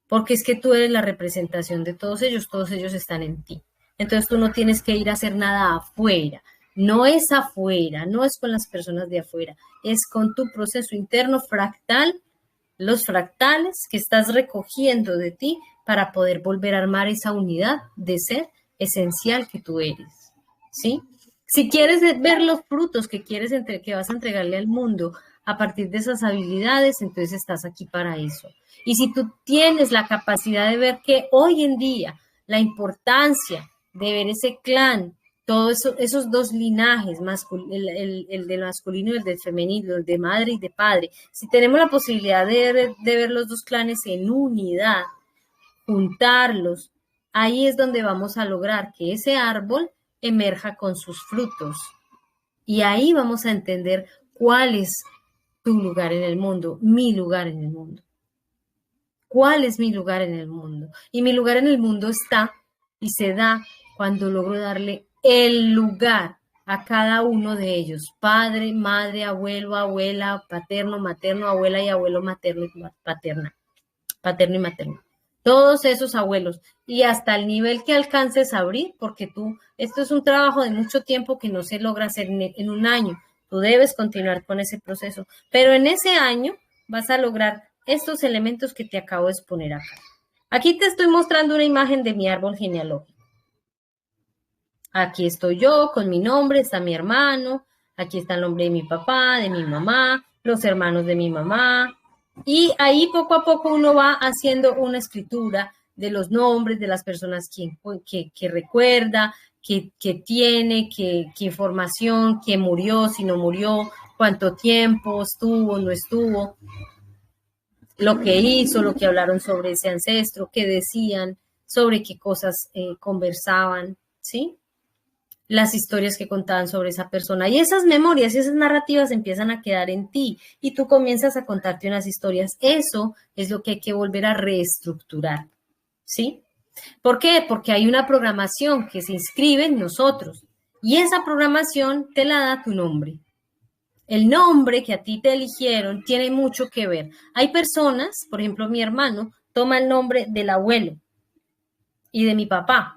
A: Porque es que tú eres la representación de todos ellos están en ti. Entonces tú no tienes que ir a hacer nada afuera. No es afuera, no es con las personas de afuera, es con tu proceso interno fractal, los fractales que estás recogiendo de ti para poder volver a armar esa unidad de ser esencial que tú eres. ¿Sí? Si quieres ver los frutos que que vas a entregarle al mundo a partir de esas habilidades, entonces estás aquí para eso. Y si tú tienes la capacidad de ver que hoy en día la importancia de ver ese clan, todos esos dos linajes, el del masculino y el del femenino, el de madre y de padre, si tenemos la posibilidad de ver los dos clanes en unidad, juntarlos, ahí es donde vamos a lograr que ese árbol emerja con sus frutos. Y ahí vamos a entender cuál es tu lugar en el mundo, mi lugar en el mundo. ¿Cuál es mi lugar en el mundo? Y mi lugar en el mundo está y se da cuando logro darle el lugar a cada uno de ellos. Padre, madre, abuelo, abuela, paterno, materno, abuela y abuelo materno y paterna. Paterno y materno. Todos esos abuelos. Y hasta el nivel que alcances a abrir, porque esto es un trabajo de mucho tiempo que no se logra hacer en un año. Tú debes continuar con ese proceso. Pero en ese año vas a lograr estos elementos que te acabo de exponer acá. Aquí te estoy mostrando una imagen de mi árbol genealógico. Aquí estoy yo con mi nombre, está mi hermano, aquí está el nombre de mi papá, de mi mamá, los hermanos de mi mamá. Y ahí poco a poco uno va haciendo una escritura de los nombres de las personas que recuerda, que tiene, qué información, quién murió, si no murió, cuánto tiempo estuvo, no estuvo, lo que hizo, lo que hablaron sobre ese ancestro, qué decían, sobre qué cosas conversaban, ¿sí? Las historias que contaban sobre esa persona. Y esas memorias y esas narrativas empiezan a quedar en ti y tú comienzas a contarte unas historias. Eso es lo que hay que volver a reestructurar, ¿sí? ¿Por qué? Porque hay una programación que se inscribe en nosotros y esa programación te la da tu nombre. El nombre que a ti te eligieron tiene mucho que ver. Hay personas, por ejemplo, mi hermano toma el nombre del abuelo y de mi papá.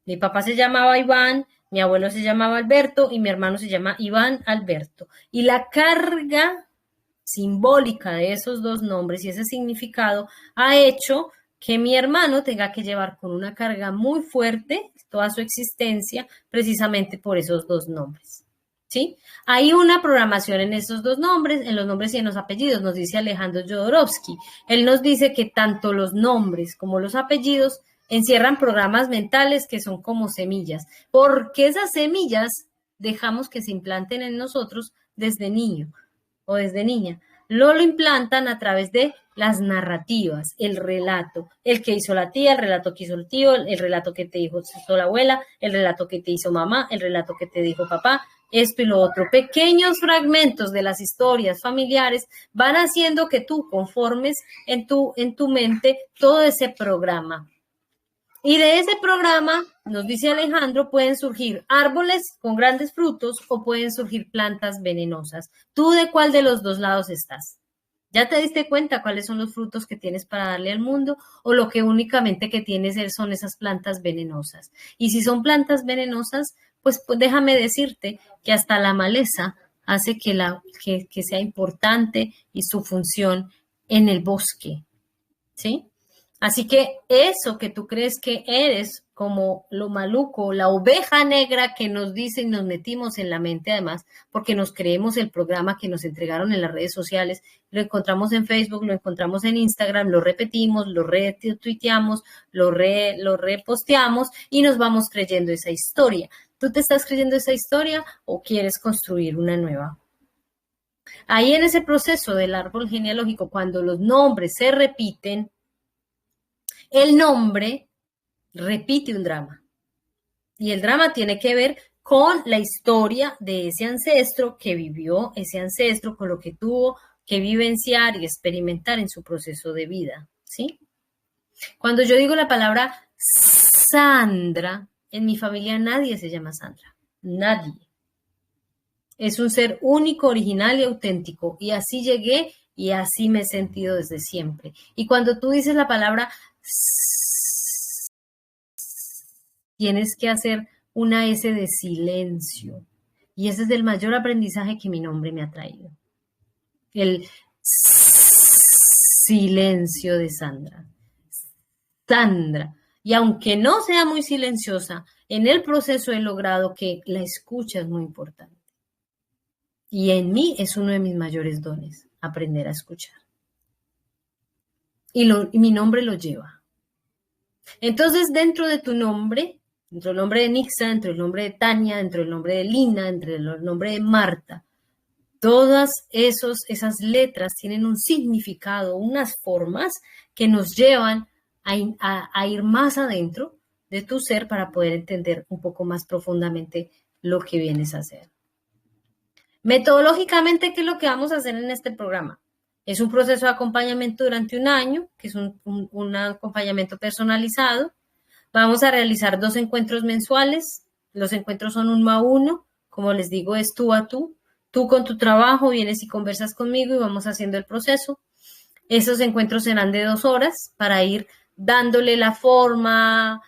A: Mi papá se llamaba Iván, mi abuelo se llamaba Alberto y mi hermano se llama Iván Alberto. Y la carga simbólica de esos dos nombres y ese significado ha hecho que mi hermano tenga que llevar con una carga muy fuerte toda su existencia precisamente por esos dos nombres. ¿Sí? Hay una programación en esos dos nombres, en los nombres y en los apellidos, nos dice Alejandro Jodorowsky. Él nos dice que tanto los nombres como los apellidos encierran programas mentales que son como semillas, porque esas semillas dejamos que se implanten en nosotros desde niño o desde niña. Lo implantan a través de las narrativas, el relato, el que hizo la tía, el relato que hizo el tío, el relato que te hizo la abuela, el relato que te hizo mamá, el relato que te dijo papá, esto y lo otro. Pequeños fragmentos de las historias familiares van haciendo que tú conformes en tu mente todo ese programa. Y de ese programa, nos dice Alejandro, pueden surgir árboles con grandes frutos o pueden surgir plantas venenosas. ¿Tú de cuál de los dos lados estás? ¿Ya te diste cuenta cuáles son los frutos que tienes para darle al mundo o lo que únicamente que tienes son esas plantas venenosas? Y si son plantas venenosas, pues déjame decirte que hasta la maleza hace que sea importante y su función en el bosque, ¿sí? Así que eso que tú crees que eres como lo maluco, la oveja negra que nos dice y nos metimos en la mente además, porque nos creemos el programa que nos entregaron en las redes sociales, lo encontramos en Facebook, lo encontramos en Instagram, lo repetimos, lo retuiteamos, lo reposteamos y nos vamos creyendo esa historia. ¿Tú te estás creyendo esa historia o quieres construir una nueva? Ahí en ese proceso del árbol genealógico, cuando los nombres se repiten, el nombre repite un drama. Y el drama tiene que ver con la historia de ese ancestro que vivió, ese ancestro con lo que tuvo que vivenciar y experimentar en su proceso de vida, ¿sí? Cuando yo digo la palabra Sandra, en mi familia nadie se llama Sandra, nadie. Es un ser único, original y auténtico. Y así llegué y así me he sentido desde siempre. Y cuando tú dices la palabra, tienes que hacer una S de silencio. Y ese es el mayor aprendizaje que mi nombre me ha traído. El silencio de Sandra. Sandra. Y aunque no sea muy silenciosa, en el proceso he logrado que la escucha es muy importante. Y en mí es uno de mis mayores dones, aprender a escuchar. Y mi nombre lo lleva. Entonces, dentro de tu nombre, dentro del nombre de Nixa, dentro del nombre de Tania, dentro del nombre de Lina, dentro del nombre de Marta, todas esas letras tienen un significado, unas formas que nos llevan a ir más adentro de tu ser para poder entender un poco más profundamente lo que vienes a hacer. Metodológicamente, ¿qué es lo que vamos a hacer en este programa? Es un proceso de acompañamiento durante un año, que es un acompañamiento personalizado. Vamos a realizar 2 encuentros mensuales. Los encuentros son 1 a 1. Como les digo, es tú a tú. Tú con tu trabajo vienes y conversas conmigo y vamos haciendo el proceso. Esos encuentros serán de 2 horas para ir dándole la forma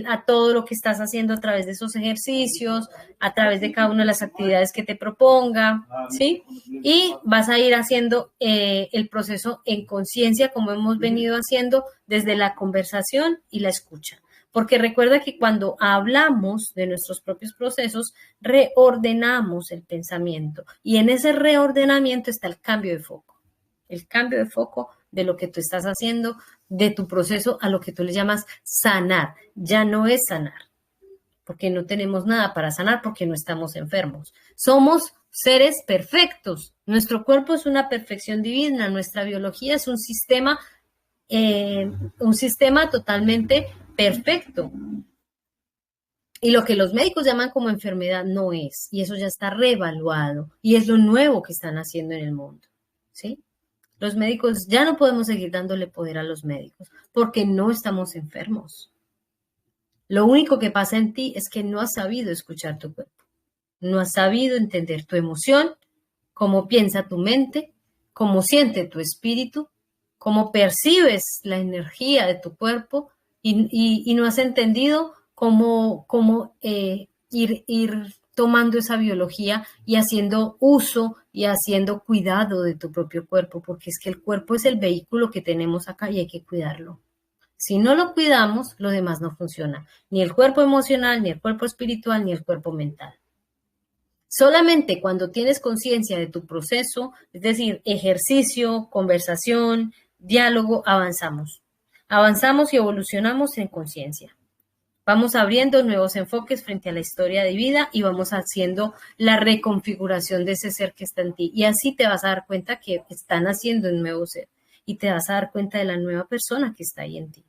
A: a todo lo que estás haciendo a través de esos ejercicios, a través de cada una de las actividades que te proponga, ¿sí? Y vas a ir haciendo el proceso en conciencia, como hemos venido haciendo desde la conversación y la escucha. Porque recuerda que cuando hablamos de nuestros propios procesos, reordenamos el pensamiento. Y en ese reordenamiento está el cambio de foco. El cambio de foco de lo que tú estás haciendo, de tu proceso a lo que tú le llamas sanar. Ya no es sanar, porque no tenemos nada para sanar, porque no estamos enfermos. Somos seres perfectos. Nuestro cuerpo es una perfección divina, nuestra biología es un sistema totalmente perfecto. Y lo que los médicos llaman como enfermedad no es, y eso ya está reevaluado, y es lo nuevo que están haciendo en el mundo, ¿sí? Los médicos, ya no podemos seguir dándole poder a los médicos, porque no estamos enfermos. Lo único que pasa en ti es que no has sabido escuchar tu cuerpo, no has sabido entender tu emoción, cómo piensa tu mente, cómo siente tu espíritu, cómo percibes la energía de tu cuerpo y no has entendido cómo ir tomando esa biología y haciendo uso y haciendo cuidado de tu propio cuerpo, porque es que el cuerpo es el vehículo que tenemos acá y hay que cuidarlo. Si no lo cuidamos, lo demás no funciona, ni el cuerpo emocional, ni el cuerpo espiritual, ni el cuerpo mental. Solamente cuando tienes conciencia de tu proceso, es decir, ejercicio, conversación, diálogo, avanzamos. Avanzamos y evolucionamos en conciencia. Vamos abriendo nuevos enfoques frente a la historia de vida y vamos haciendo la reconfiguración de ese ser que está en ti. Y así te vas a dar cuenta que están haciendo un nuevo ser y te vas a dar cuenta de la nueva persona que está ahí en ti.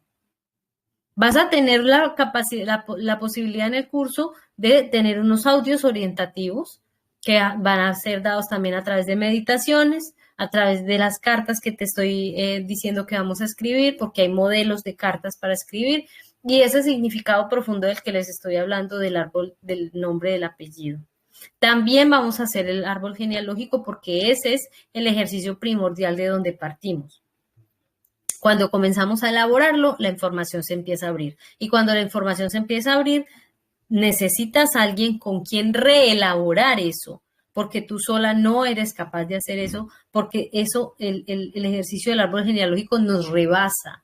A: Vas a tener la capacidad, la posibilidad en el curso de tener unos audios orientativos que van a ser dados también a través de meditaciones, a través de las cartas que te estoy diciendo que vamos a escribir, porque hay modelos de cartas para escribir, y ese significado profundo del que les estoy hablando del árbol, del nombre del apellido. También vamos a hacer el árbol genealógico porque ese es el ejercicio primordial de donde partimos. Cuando comenzamos a elaborarlo, la información se empieza a abrir. Y cuando la información se empieza a abrir, necesitas a alguien con quien reelaborar eso, porque tú sola no eres capaz de hacer eso, porque eso, el ejercicio del árbol genealógico nos rebasa.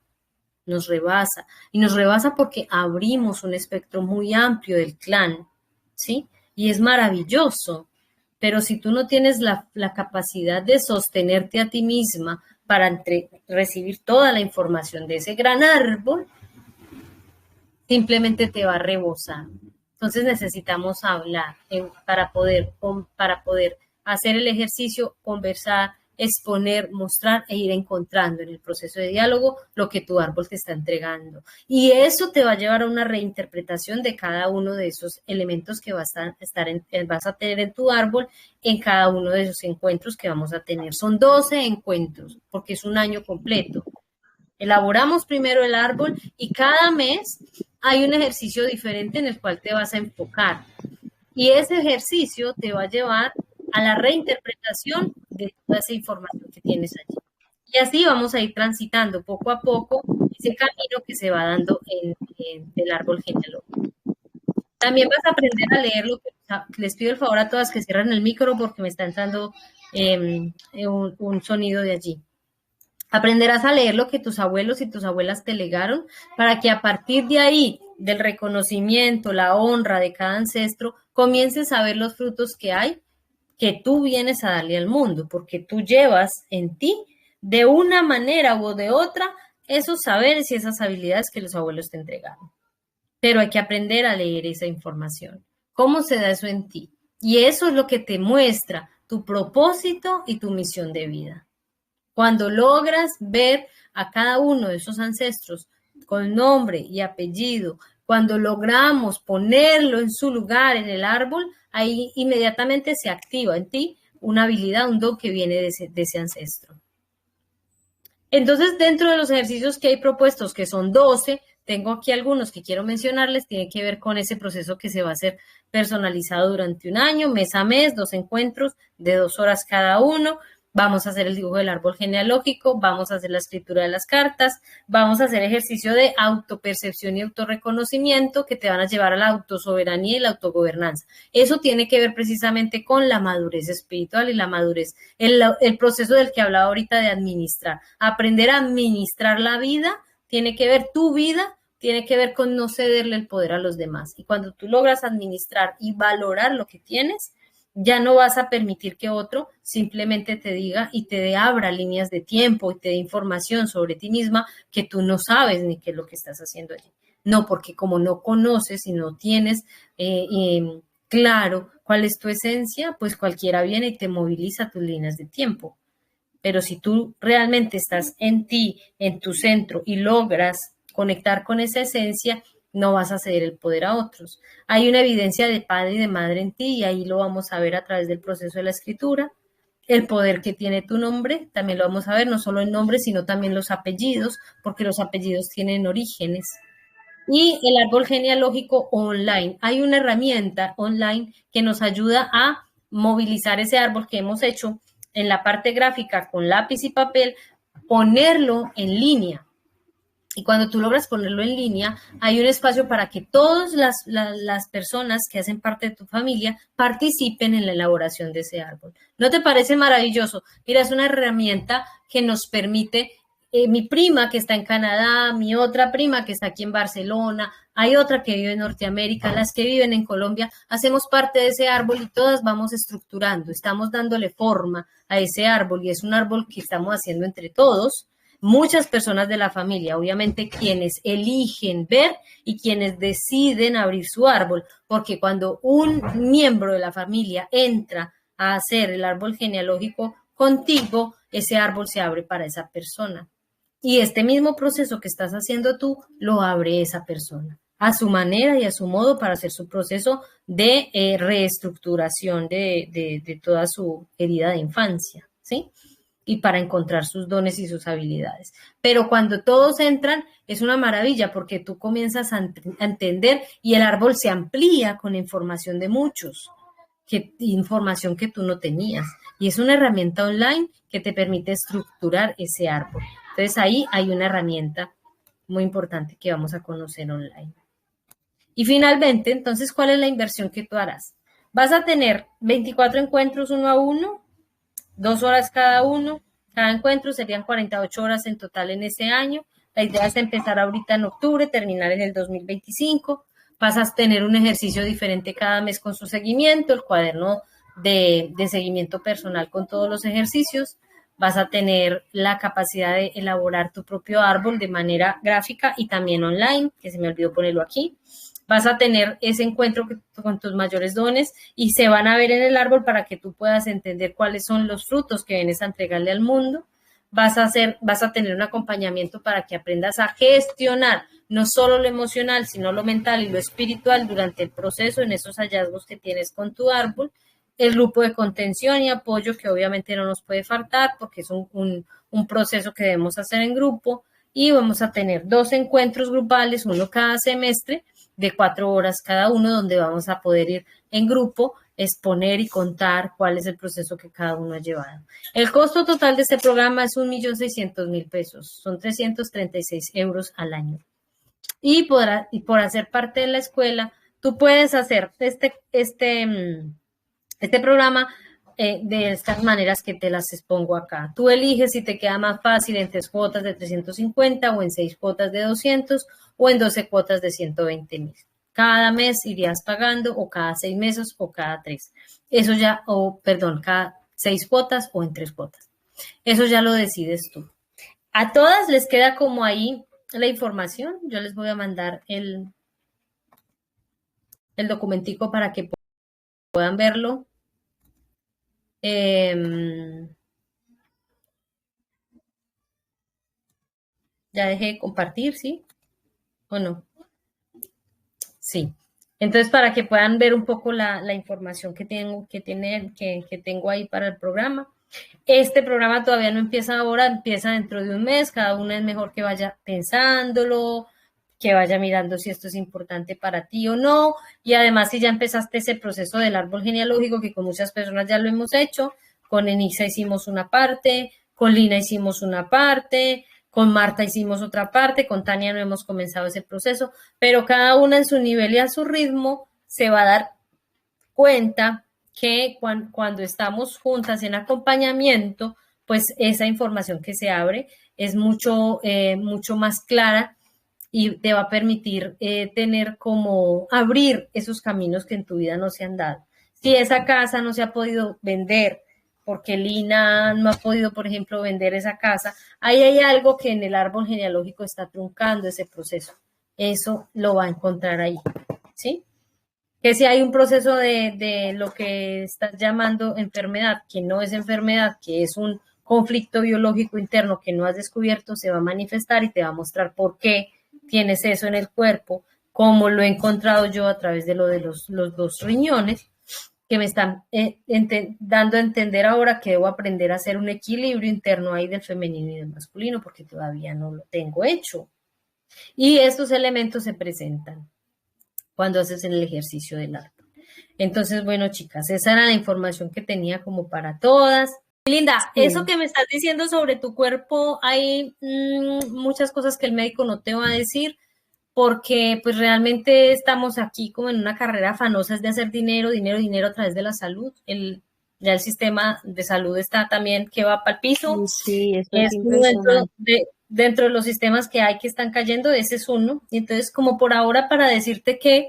A: Y nos rebasa porque abrimos un espectro muy amplio del clan, ¿sí? Y es maravilloso, pero si tú no tienes la capacidad de sostenerte a ti misma para recibir toda la información de ese gran árbol, simplemente te va a rebosar. Entonces necesitamos hablar para poder hacer el ejercicio, conversar, exponer, mostrar e ir encontrando en el proceso de diálogo lo que tu árbol te está entregando. Y eso te va a llevar a una reinterpretación de cada uno de esos elementos que vas a tener en tu árbol en cada uno de esos encuentros que vamos a tener. Son 12 encuentros porque es un año completo. Elaboramos primero el árbol y cada mes hay un ejercicio diferente en el cual te vas a enfocar. Y ese ejercicio te va a llevar a la reinterpretación de toda esa información que tienes allí. Y así vamos a ir transitando poco a poco ese camino que se va dando en el árbol genealógico. También vas a aprender a leer lo que les pido el favor a todas que cierren el micro porque me está entrando un sonido de allí. Aprenderás a leer lo que tus abuelos y tus abuelas te legaron para que a partir de ahí, del reconocimiento, la honra de cada ancestro, comiences a ver los frutos que hay, que tú vienes a darle al mundo, porque tú llevas en ti, de una manera u de otra, esos saberes y esas habilidades que los abuelos te entregaron. Pero hay que aprender a leer esa información. ¿Cómo se da eso en ti? Y eso es lo que te muestra tu propósito y tu misión de vida. Cuando logras ver a cada uno de esos ancestros con nombre y apellido, cuando logramos ponerlo en su lugar en el árbol, ahí inmediatamente se activa en ti una habilidad, un don que viene de ese ancestro. Entonces, dentro de los ejercicios que hay propuestos, que son 12, tengo aquí algunos que quiero mencionarles, tiene que ver con ese proceso que se va a hacer personalizado durante un año, mes a mes, 2 encuentros de 2 horas cada uno. Vamos a hacer el dibujo del árbol genealógico, vamos a hacer la escritura de las cartas, vamos a hacer ejercicio de autopercepción y autorreconocimiento que te van a llevar a la autosoberanía y la autogobernanza. Eso tiene que ver precisamente con la madurez espiritual y la madurez, el proceso del que hablaba ahorita de administrar. Aprender a administrar la vida tiene que ver, tu vida tiene que ver con no cederle el poder a los demás. Y cuando tú logras administrar y valorar lo que tienes, ya no vas a permitir que otro simplemente te diga y te abra líneas de tiempo y te dé información sobre ti misma que tú no sabes ni qué es lo que estás haciendo allí. No, porque como no conoces y no tienes claro cuál es tu esencia, pues cualquiera viene y te moviliza tus líneas de tiempo. Pero si tú realmente estás en ti, en tu centro y logras conectar con esa esencia, no vas a ceder el poder a otros. Hay una evidencia de padre y de madre en ti y ahí lo vamos a ver a través del proceso de la escritura. El poder que tiene tu nombre, también lo vamos a ver, no solo el nombre, sino también los apellidos, porque los apellidos tienen orígenes. Y el árbol genealógico online. Hay una herramienta online que nos ayuda a movilizar ese árbol que hemos hecho en la parte gráfica con lápiz y papel, ponerlo en línea. Y cuando tú logras ponerlo en línea, hay un espacio para que todas las personas que hacen parte de tu familia participen en la elaboración de ese árbol. ¿No te parece maravilloso? Mira, es una herramienta que nos permite, mi prima que está en Canadá, mi otra prima que está aquí en Barcelona, hay otra que vive en Norteamérica, las que viven en Colombia, hacemos parte de ese árbol y todas vamos estructurando, estamos dándole forma a ese árbol y es un árbol que estamos haciendo entre todos. Muchas personas de la familia, obviamente quienes eligen ver y quienes deciden abrir su árbol, porque cuando un miembro de la familia entra a hacer el árbol genealógico contigo, ese árbol se abre para esa persona. Y este mismo proceso que estás haciendo tú, lo abre esa persona, a su manera y a su modo para hacer su proceso de reestructuración de toda su herida de infancia, ¿sí? Y para encontrar sus dones y sus habilidades. Pero cuando todos entran, es una maravilla porque tú comienzas a entender y el árbol se amplía con información de muchos, información que tú no tenías. Y es una herramienta online que te permite estructurar ese árbol. Entonces ahí hay una herramienta muy importante que vamos a conocer online. Y finalmente, entonces, ¿cuál es la inversión que tú harás? Vas a tener 24 encuentros uno a uno, 2 horas cada uno, cada encuentro serían 48 horas en total en ese año. La idea es empezar ahorita en octubre, terminar en el 2025. Vas a tener un ejercicio diferente cada mes con su seguimiento, el cuaderno de seguimiento personal con todos los ejercicios. Vas a tener la capacidad de elaborar tu propio árbol de manera gráfica y también online, que se me olvidó ponerlo aquí. vas a tener ese encuentro con tus mayores dones y se van a ver en el árbol para que tú puedas entender cuáles son los frutos que vienes a entregarle al mundo. Vas a tener un acompañamiento para que aprendas a gestionar no solo lo emocional, sino lo mental y lo espiritual durante el proceso en esos hallazgos que tienes con tu árbol. El grupo de contención y apoyo, que obviamente no nos puede faltar porque es un proceso que debemos hacer en grupo. Y vamos a tener 2 encuentros grupales, uno cada semestre, de 4 horas cada uno, donde vamos a poder ir en grupo, exponer y contar cuál es el proceso que cada uno ha llevado. El costo total de este programa es 1.600.000 pesos, son 336 euros al año. Y por hacer parte de la escuela, tú puedes hacer este programa de estas maneras que te las expongo acá. Tú eliges si te queda más fácil en 3 cuotas de 350 o en 6 cuotas de 200 o en 12 cuotas de 120.000. Cada mes irías pagando o cada 6 meses o cada 3. Eso ya, cada 6 cuotas o en 3 cuotas. Eso ya lo decides tú. A todas les queda como ahí la información. Yo les voy a mandar el documentico para que puedan verlo. Ya dejé de compartir, ¿sí? ¿O no? Sí. Entonces, para que puedan ver un poco la información que tengo ahí para el programa. Este programa todavía no empieza ahora, empieza dentro de un mes. Cada uno es mejor que vaya pensándolo, que vaya mirando si esto es importante para ti o no. Y además, si ya empezaste ese proceso del árbol genealógico, que con muchas personas ya lo hemos hecho, con Enisa hicimos una parte, con Lina hicimos una parte, con Marta hicimos otra parte, con Tania no hemos comenzado ese proceso, pero cada una en su nivel y a su ritmo se va a dar cuenta que cuando estamos juntas en acompañamiento, pues esa información que se abre es mucho más clara y te va a permitir tener como abrir esos caminos que en tu vida no se han dado. Si esa casa no se ha podido vender, porque Lina no ha podido, por ejemplo, vender esa casa, ahí hay algo que en el árbol genealógico está truncando ese proceso. Eso lo va a encontrar ahí, ¿sí? Que si hay un proceso de lo que estás llamando enfermedad, que no es enfermedad, que es un conflicto biológico interno que no has descubierto, se va a manifestar y te va a mostrar por qué tienes eso en el cuerpo, como lo he encontrado yo a través de lo de los 2 riñones, que me están dando a entender ahora que debo aprender a hacer un equilibrio interno ahí del femenino y del masculino, porque todavía no lo tengo hecho. Y estos elementos se presentan cuando haces el ejercicio del árbol. Entonces, bueno, chicas, esa era la información que tenía como para todas. Linda, sí. Eso que me estás diciendo sobre tu cuerpo, hay muchas cosas que el médico no te va a decir, porque pues realmente estamos aquí como en una carrera afanosa de hacer dinero, dinero, dinero a través de la salud. Ya el sistema de salud está también que va para el piso.
D: Sí, eso es impresionante.
A: Dentro de los sistemas que hay que están cayendo, ese es uno. Y entonces, como por ahora, para decirte que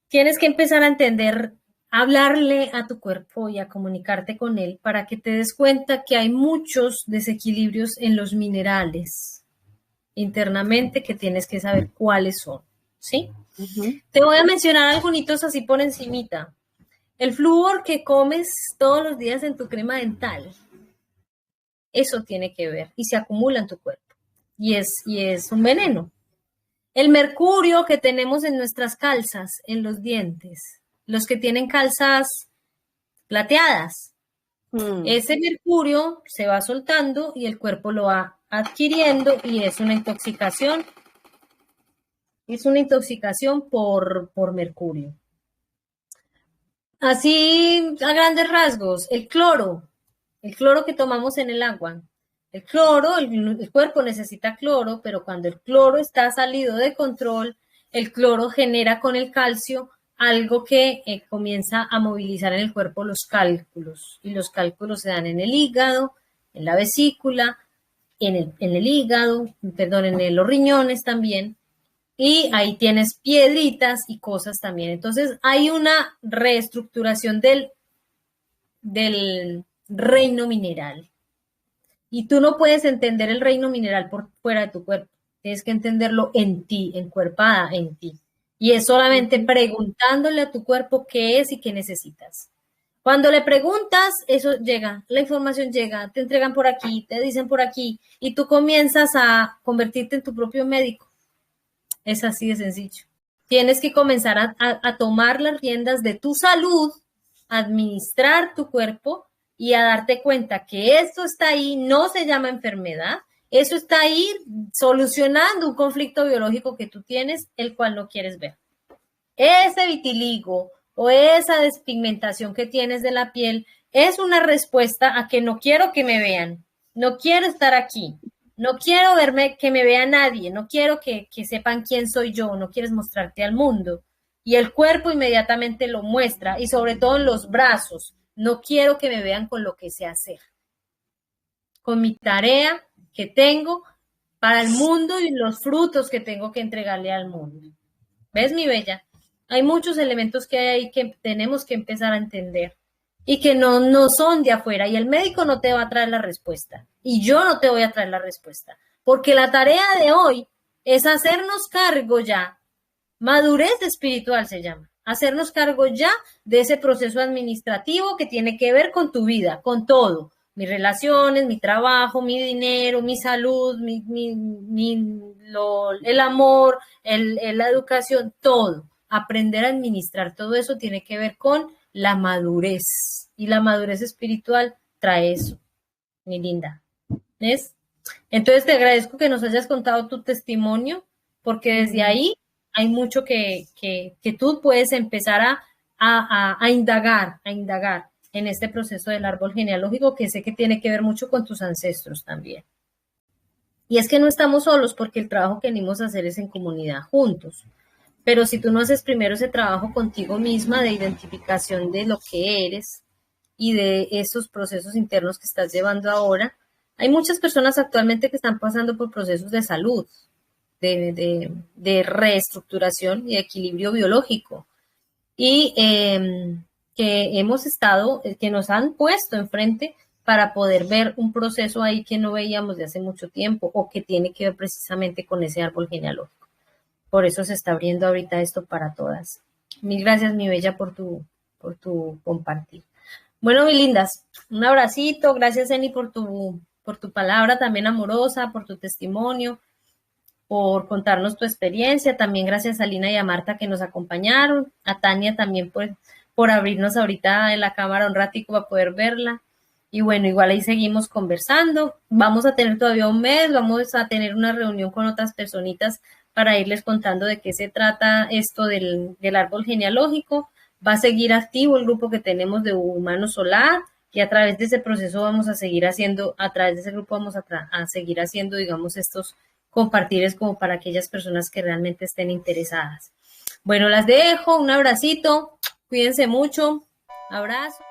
A: tienes que empezar a entender, a hablarle a tu cuerpo y a comunicarte con él para que te des cuenta que hay muchos desequilibrios en los minerales internamente que tienes que saber cuáles son, ¿sí? Te voy a mencionar algunos así por encimita. El flúor que comes todos los días en tu crema dental, eso tiene que ver y se acumula en tu cuerpo y es un veneno. El mercurio que tenemos en nuestras calzas, en los dientes, los que tienen calzas plateadas, ese mercurio se va soltando y el cuerpo lo va adquiriendo y es una intoxicación. Es una intoxicación por mercurio. Así, a grandes rasgos, el cloro que tomamos en el agua. El cloro, el cuerpo necesita cloro, pero cuando el cloro está salido de control, el cloro genera con el calcio algo que comienza a movilizar en el cuerpo los cálculos. Y los cálculos se dan en el hígado, en la vesícula, en el hígado, perdón, en los riñones también. Y ahí tienes piedritas y cosas también. Entonces, hay una reestructuración del reino mineral. Y tú no puedes entender el reino mineral por fuera de tu cuerpo. Tienes que entenderlo en ti, encuerpada en ti. Y es solamente preguntándole a tu cuerpo qué es y qué necesitas. Cuando le preguntas, eso llega, la información llega, te entregan por aquí, te dicen por aquí, y tú comienzas a convertirte en tu propio médico. Es así de sencillo. Tienes que comenzar a tomar las riendas de tu salud, a administrar tu cuerpo y a darte cuenta que esto está ahí, no se llama enfermedad, eso está ahí solucionando un conflicto biológico que tú tienes, el cual no quieres ver. Ese vitiligo o esa despigmentación que tienes de la piel es una respuesta a que no quiero que me vean, no quiero estar aquí, no quiero verme, que me vea nadie, no quiero que sepan quién soy yo, no quieres mostrarte al mundo. Y el cuerpo inmediatamente lo muestra, y sobre todo en los brazos, no quiero que me vean con lo que sé hacer, con mi tarea que tengo para el mundo y los frutos que tengo que entregarle al mundo. ¿Ves, mi bella? Hay muchos elementos que hay que tenemos que empezar a entender y que no son de afuera, y el médico no te va a traer la respuesta y yo no te voy a traer la respuesta, porque la tarea de hoy es hacernos cargo ya, madurez espiritual se llama, hacernos cargo ya de ese proceso administrativo que tiene que ver con tu vida, con todo, mis relaciones, mi trabajo, mi dinero, mi salud, el amor, la educación, todo. Aprender a administrar todo eso tiene que ver con la madurez, y la madurez espiritual trae eso, mi linda. ¿Ves? Entonces te agradezco que nos hayas contado tu testimonio, porque desde ahí hay mucho que tú puedes empezar a indagar en este proceso del árbol genealógico, que sé que tiene que ver mucho con tus ancestros también. Y es que no estamos solos, porque el trabajo que venimos a hacer es en comunidad, juntos. Pero si tú no haces primero ese trabajo contigo misma de identificación de lo que eres y de esos procesos internos que estás llevando ahora, hay muchas personas actualmente que están pasando por procesos de salud, de reestructuración y equilibrio biológico, y que hemos estado, que nos han puesto enfrente para poder ver un proceso ahí que no veíamos de hace mucho tiempo, o que tiene que ver precisamente con ese árbol genealógico. Por eso se está abriendo ahorita esto para todas. Mil gracias, mi bella, por tu compartir. Bueno, mi lindas, un abracito. Gracias, Eni, por tu palabra también amorosa, por tu testimonio, por contarnos tu experiencia. También gracias a Lina y a Marta que nos acompañaron. A Tania también por abrirnos ahorita en la cámara un ratico para poder verla. Y bueno, igual ahí seguimos conversando. Vamos a tener todavía un mes, vamos a tener una reunión con otras personitas para irles contando de qué se trata esto del árbol genealógico. Va a seguir activo el grupo que tenemos de Humano Solar, y a través de ese proceso vamos a seguir haciendo, a través de ese grupo vamos a seguir haciendo, digamos, estos compartires como para aquellas personas que realmente estén interesadas. Bueno, las dejo, un abracito, cuídense mucho, abrazo.